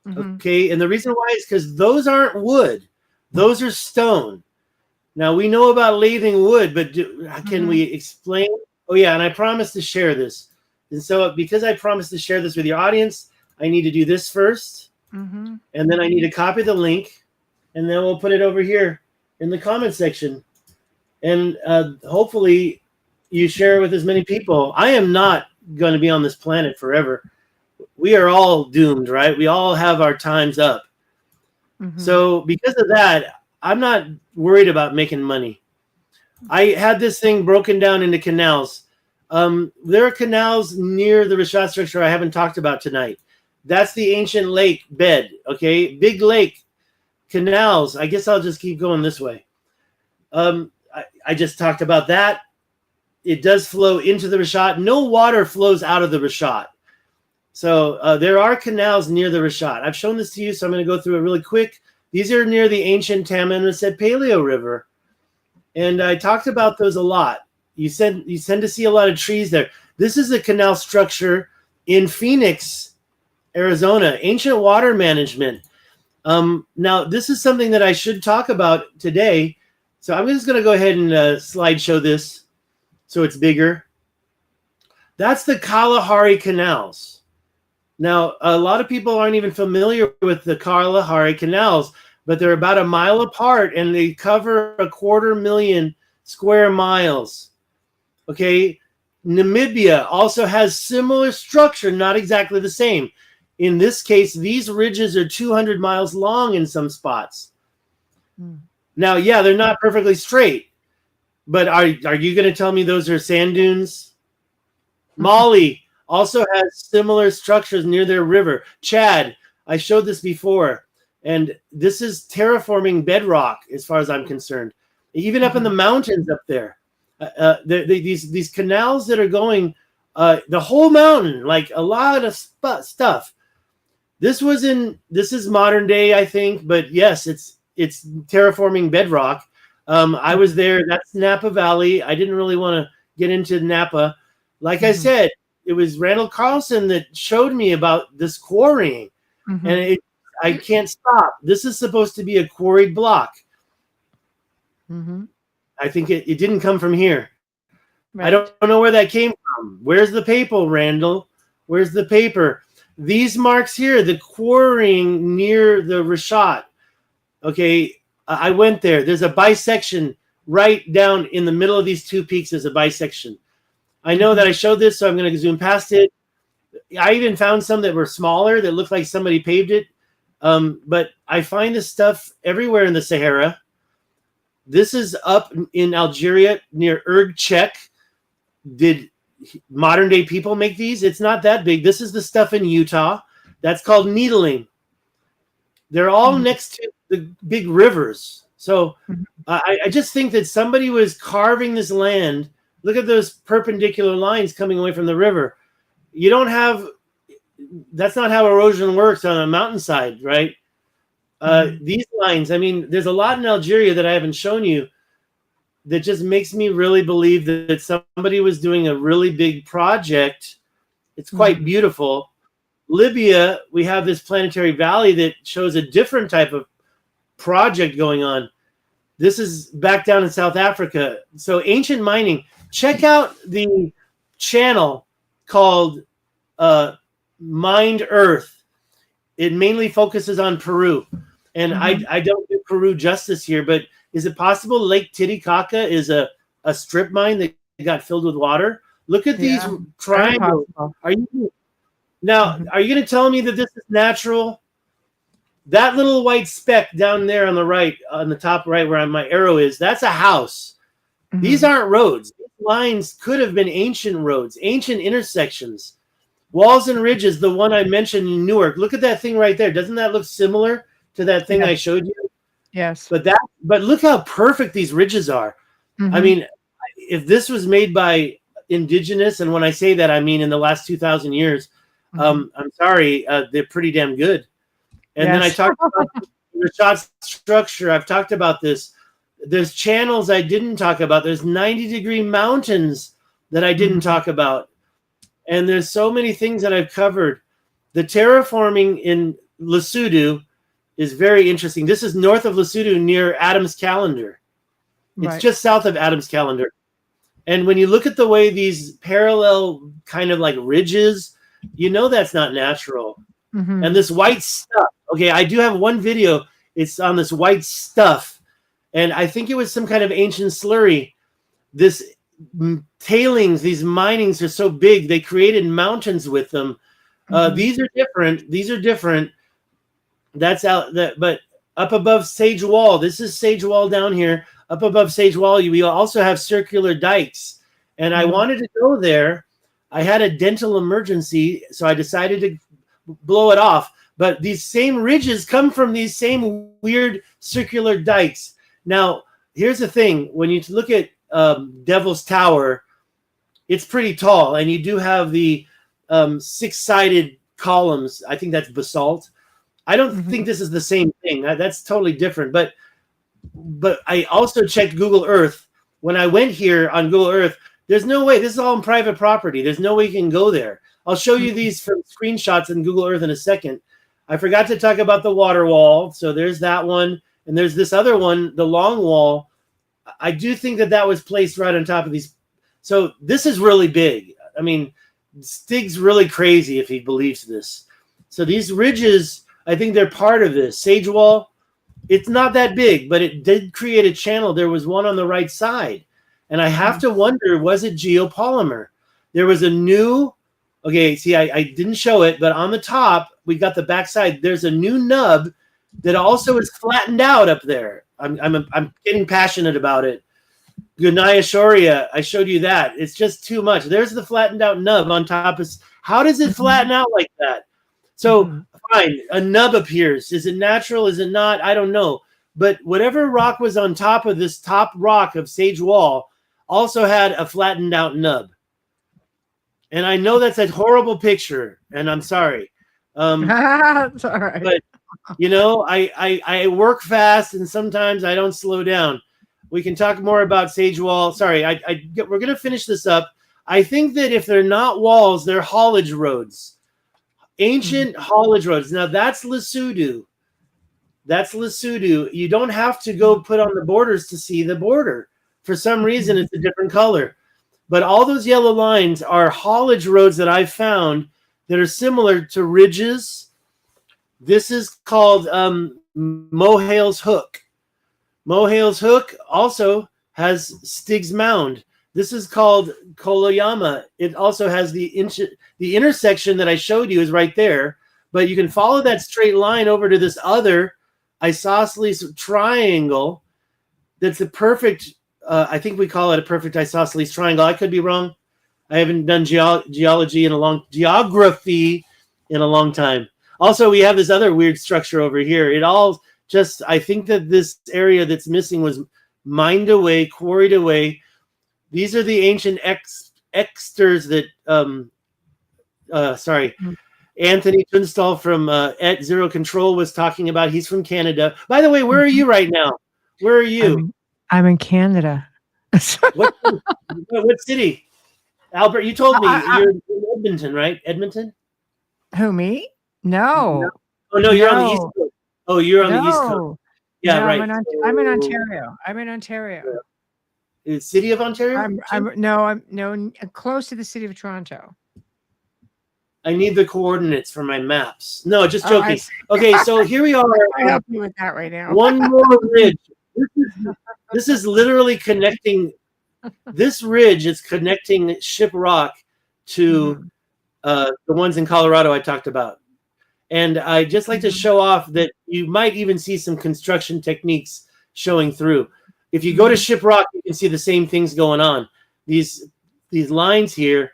Okay, and the reason why is because those aren't wood. Those are stone. Now, we know about lathing wood, but can we explain? Oh, yeah, and I promised to share this. And so because I promised to share this with your audience, I need to do this first. And then I need to copy the link. And then we'll put it over here in the comment section. And hopefully you share it with as many people. I am not going to be on this planet forever. We are all doomed, right? We all have our times up. So because of that, I'm not worried about making money. I had this thing broken down into canals. There are canals near the Richat Structure I haven't talked about tonight. That's the ancient lake bed, okay? Big lake, canals. I guess I'll just keep going this way. I just talked about that. It does flow into the Richat. No water flows out of the Richat. So there are canals near the Richat. I've shown this to you, so I'm going to go through it really quick. These are near the ancient Tamanrasset Paleo River. And I talked about those a lot. You tend to see a lot of trees there. This is a canal structure in Phoenix, Arizona, ancient water management. Now, this is something that I should talk about today. So I'm just going to go ahead and slideshow this so it's bigger. That's the Kalahari canals. Now, a lot of people aren't even familiar with the Kalahari canals, but they're about a mile apart, and they cover 250,000 square miles. Okay, Namibia also has similar structure, not exactly the same. In this case, these ridges are 200 miles long in some spots. Now, yeah, they're not perfectly straight, but are you going to tell me those are sand dunes? Mali also has similar structures near their river. Chad, I showed this before, and this is terraforming bedrock as far as I'm concerned. Even up in the mountains up there. These canals that are going the whole mountain, like a lot of stuff. This is modern day, I think, but yes, it's terraforming bedrock. I was there. That's Napa Valley. I didn't really want to get into Napa. Like I said, it was Randall Carlson that showed me about this quarrying, and I can't stop. This is supposed to be a quarried block. I think it didn't come from here. Right. I don't know where that came from. Where's the paper, Randall? Where's the paper? These marks here, the quarrying near the Richat. Okay, I went there. There's a bisection right down in the middle of these two peaks. There's a bisection. I know that I showed this, so I'm going to zoom past it. I even found some that were smaller that looked like somebody paved it. But I find this stuff everywhere in the Sahara. This is up in Algeria near Ergchek. Did modern day people make these? It's not that big. This is the stuff in Utah. That's called needling. They're all next to the big rivers. So I just think that somebody was carving this land. Look at those perpendicular lines coming away from the river. You don't have, that's not how erosion works on a mountainside, right? These lines, I mean, there's a lot in Algeria that I haven't shown you that just makes me really believe that somebody was doing a really big project. It's quite beautiful. Libya, we have this planetary valley that shows a different type of project going on. This is back down in South Africa. So ancient mining. Check out the channel called Mined Earth. It mainly focuses on Peru. And I don't do Peru justice here, but is it possible Lake Titicaca is a strip mine that got filled with water? Look at these triangles. Are you going to tell me that this is natural? That little white speck down there on the right, on the top right where my arrow is, that's a house. These aren't roads. These lines could have been ancient roads, ancient intersections. Walls and ridges, the one I mentioned in Newark. Look at that thing right there. Doesn't that look similar to that thing I showed you? Yes. But look how perfect these ridges are. I mean, if this was made by indigenous, and when I say that, I mean in the last 2,000 years, I'm sorry, they're pretty damn good. And then I talked about Richat Structure. I've talked about this. There's channels I didn't talk about. There's 90-degree mountains that I didn't talk about. And there's so many things that I've covered. The terraforming in Lesotho is very interesting. This is north of Lesotho near Adam's Calendar. It's just south of Adam's Calendar. And when you look at the way these parallel kind of like ridges, you know that's not natural. And this white stuff. Okay, I do have one video. It's on this white stuff. And I think it was some kind of ancient slurry. This tailings, these minings are so big, they created mountains with them. These are different. These are different. That's out that, but up above Sage Wall, this is Sage Wall down here. Up above Sage Wall, we also have circular dikes. And I wanted to go there. I had a dental emergency, so I decided to blow it off. But these same ridges come from these same weird circular dikes. Now, here's the thing. When you look at Devil's Tower, it's pretty tall. And you do have the six-sided columns. I think that's basalt. I don't think this is the same thing. That's totally different. But I also checked Google Earth. When I went here on Google Earth, there's no way. This is all on private property. There's no way you can go there. I'll show you these from screenshots in Google Earth in a second. I forgot to talk about the water wall. So there's that one. And there's this other one, the long wall. I do think that was placed right on top of these. So this is really big. I mean, Stig's really crazy if he believes this. So these ridges, I think they're part of this. Sage Wall, it's not that big, but it did create a channel. There was one on the right side. And I have to wonder, was it geopolymer? There was a new, okay, see, I didn't show it, but on the top, we got the backside. There's a new nub that also is flattened out up there. I'm getting passionate about it. Gunaya Shoria, I showed you that. It's just too much. There's the flattened out nub on top. How does it flatten out like that? So fine, a nub appears. Is it natural? Is it not? I don't know. But whatever rock was on top of this top rock of Sage Wall also had a flattened out nub. And I know that's a horrible picture, and I'm sorry. It's all right. But, you know, I work fast, and sometimes I don't slow down. We can talk more about Sage Wall. Sorry, we're going to finish this up. I think that if they're not walls, they're haulage roads. Ancient haulage roads. Now, that's Lesotho. That's Lesotho. You don't have to go put on the borders to see the border. For some reason, it's a different color. But all those yellow lines are haulage roads that I've found that are similar to ridges. This is called Mohale's Hook. Mohale's Hook also has Stig's Mound. This is called Koloyama. It also has the intersection that I showed you is right there. But you can follow that straight line over to this other isosceles triangle. That's a perfect, I think we call it a perfect isosceles triangle. I could be wrong. I haven't done geography in a long time. Also, we have this other weird structure over here. It all just, I think that this area that's missing was mined away, quarried away. These are the ancient exters that, Anthony Tunstall from at Zero Control was talking about. He's from Canada. By the way, where are you right now? Where are you? I'm in Canada. What city? Albert, you told me you're in Edmonton, right? Edmonton? Who, me? No. Oh, no, you're on the East Coast. Oh, you're on the East Coast. Yeah, right. I'm in Ontario. I'm in Ontario. The city of Ontario? I'm close to the city of Toronto. I need the coordinates for my maps. No, just joking. Okay, so here we are. I'll help you with that right now. One more ridge. This is literally connecting. This ridge is connecting Ship Rock to the ones in Colorado I talked about. And I just like to show off that you might even see some construction techniques showing through. If you go to Ship Rock, you can see the same things going on. These lines here,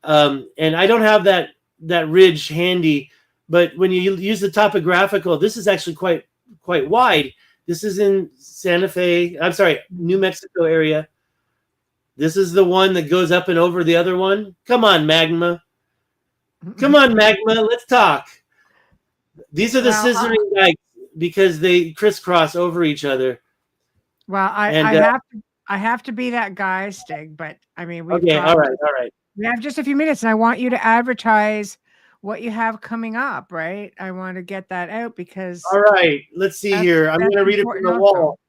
and I don't have that ridge handy, but when you use the topographical, this is actually quite wide. This is in New Mexico area. This is the one that goes up and over the other one. Come on, magma. Come on, Magma, let's talk. These are the scissoring dikes because they crisscross over each other. Well, I have to be that guy, Stig, but I mean, all right. We have just a few minutes, and I want you to advertise what you have coming up, right? I want to get that out because. All right, let's see here. I'm going to read it from the wall.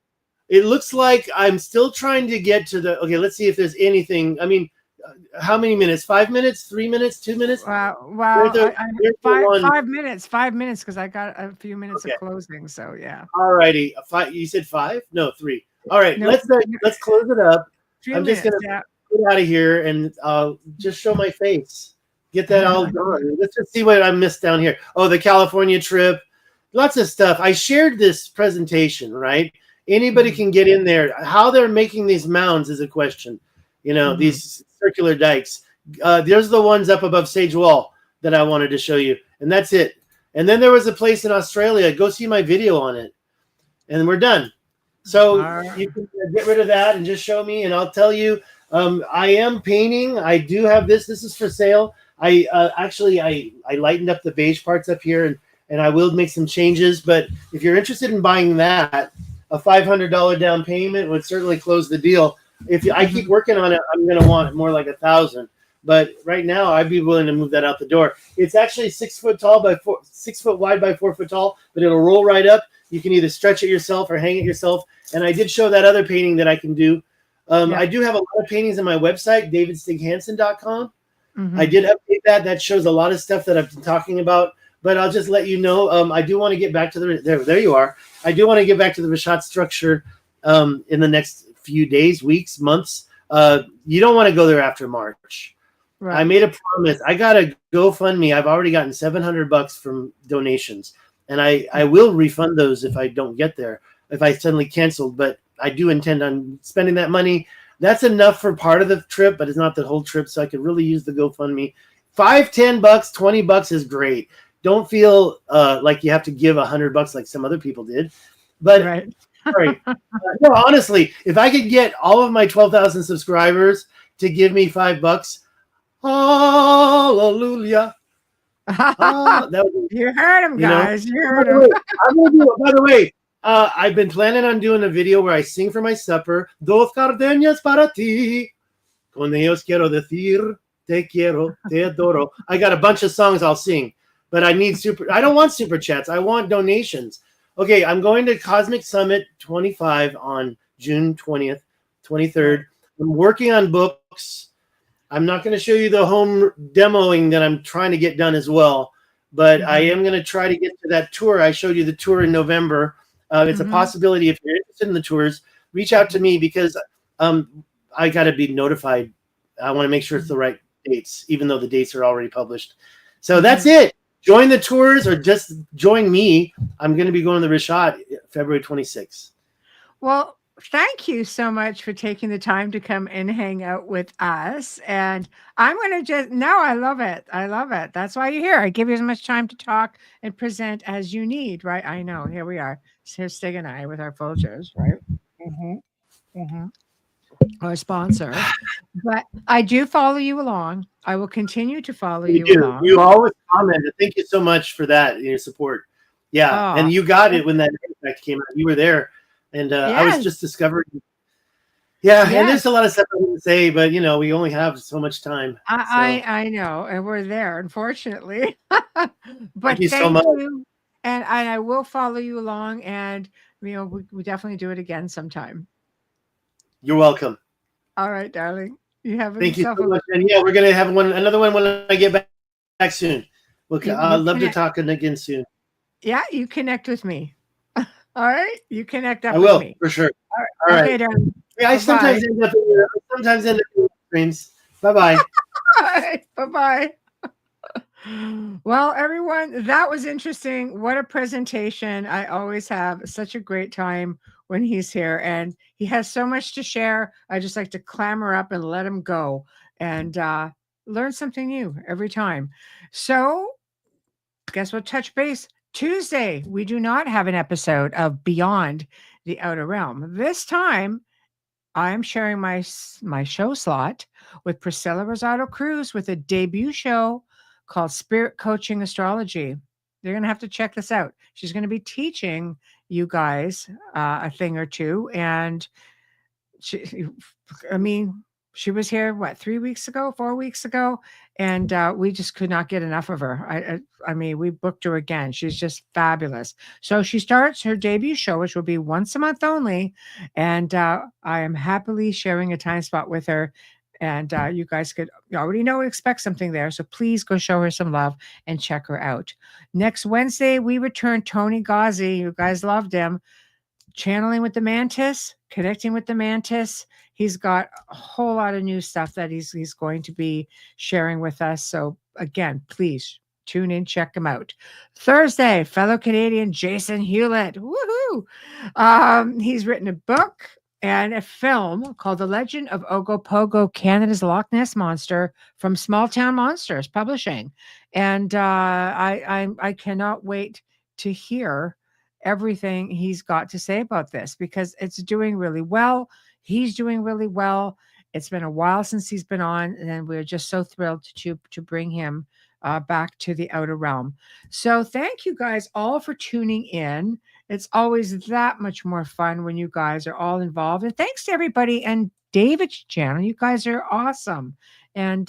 It looks like I'm still trying to get to the. Okay, let's see if there's anything. I mean, how many minutes? 5 minutes? 3 minutes? 2 minutes? Well, 5 minutes. 5 minutes because I got a few minutes of closing. So yeah. All righty. You said 5? No, 3. All right. No, let's close it up. I'm just gonna get out of here and just show my face. Get that all done. Let's just see what I missed down here. Oh, the California trip. Lots of stuff. I shared this presentation, right? Anybody can get in there. How they're making these mounds is a question. These circular dikes. There's the ones up above Sage Wall that I wanted to show you. And that's it. And then there was a place in Australia. Go see my video on it. And we're done. So you can get rid of that and just show me. And I'll tell you, I am painting. I do have this. This is for sale. I lightened up the beige parts up here. And I will make some changes. But if you're interested in buying that, a $500 down payment would certainly close the deal. If I keep working on it, I'm going to want more like $1,000. But right now, I'd be willing to move that out the door. It's actually 6 foot tall by 6 foot wide by 4 foot tall, but it'll roll right up. You can either stretch it yourself or hang it yourself. And I did show that other painting that I can do. I do have a lot of paintings on my website, davidstighansen.com. I did update that. That shows a lot of stuff that I've been talking about. But I'll just let you know, I do want to get back to there you are. I do want to get back to the Richat Structure in the next few days, weeks, months. You don't want to go there after March. Right. I made a promise. I got a GoFundMe. I've already gotten $700 from donations. And I will refund those if I don't get there, if I suddenly canceled. But I do intend on spending that money. That's enough for part of the trip, but it's not the whole trip. So I could really use the GoFundMe. $5, $10, $20 is great. Don't feel like you have to give $100 like some other people did. But sorry. No, honestly, if I could get all of my 12,000 subscribers to give me $5, hallelujah. You heard him, guys. You heard him. By the way, I've been planning on doing a video where I sing for my supper. Dos cardeñas para ti. Con ellos quiero decir, te quiero, te adoro. I got a bunch of songs I'll sing, but I don't want super chats. I want donations. Okay, I'm going to Cosmic Summit 25 on June 20th, 23rd. I'm working on books. I'm not going to show you the home demoing that I'm trying to get done as well, but I am going to try to get to that tour. I showed you the tour in November. It's a possibility. If you're interested in the tours, reach out to me because I got to be notified. I want to make sure it's the right dates, even though the dates are already published. So that's it. Join the tours or just join me. I'm going to be going to the Richat February 26th. Well, thank you so much for taking the time to come and hang out with us. And I'm going to I love it. I love it. That's why you're here. I give you as much time to talk and present as you need, right? I know. Here we are. Here's Stig and I with our Folgers, right? Our sponsor. But I do follow you along. I will continue to follow you along. You always comment. Thank you so much for that, your support. Yeah. And you got it when that effect came out. You were there. And I was just discovering. Yeah, and there's a lot of stuff I didn't say, but we only have so much time. I know, and we're there, unfortunately. But thank you so much. And I will follow you along, and we definitely do it again sometime. You're welcome. All right, darling. You have thank you so much. And we're gonna have another one when I get back soon. I'd love to talk again soon. Yeah, you connect with me. All right, you connect up. I will with me. For sure. All right. Okay, darling. Yeah, I sometimes end up in streams. Bye-bye. Bye-bye. Well, everyone, that was interesting. What a presentation. I always have such a great time when he's here, and he has so much to share. I just like to clamor up and let him go and learn something new every time. So guess what? Touch base Tuesday. We do not have an episode of Beyond the Outer Realm. This time, I'm sharing my show slot with Priscilla Rosado Cruz with a debut show called Spirit Coaching Astrology. You're going to have to check this out. She's going to be teaching you guys a thing or two. And she was here, 3 weeks ago, 4 weeks ago, and we just could not get enough of her. We booked her again. She's just fabulous. So she starts her debut show, which will be once a month only, and I am happily sharing a time spot with her. And you guys could already know expect something there. So please go show her some love and check her out. Next Wednesday, we return Tony Ghazi. You guys loved him. Channeling with the mantis, connecting with the mantis. He's got a whole lot of new stuff that he's going to be sharing with us. So again, please tune in, check him out. Thursday, fellow Canadian Jason Hewlett. Woohoo! He's written a book and a film called The Legend of Ogopogo, Canada's Loch Ness Monster, from Small Town Monsters Publishing. And I cannot wait to hear everything he's got to say about this, because it's doing really well. He's doing really well. It's been a while since he's been on, and we're just so thrilled to bring him back to the Outer Realm. So thank you guys all for tuning in. It's always that much more fun when you guys are all involved. And thanks to everybody and David's channel. You guys are awesome. And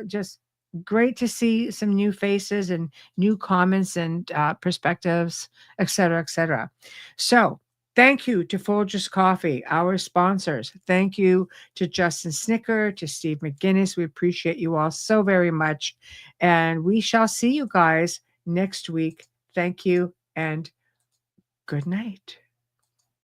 just great to see some new faces and new comments and perspectives, etc., etc. So thank you to Folgers Coffee, our sponsors. Thank you to Justin Snicker, to Steve McGinnis. We appreciate you all so very much. And we shall see you guys next week. Thank you and good night.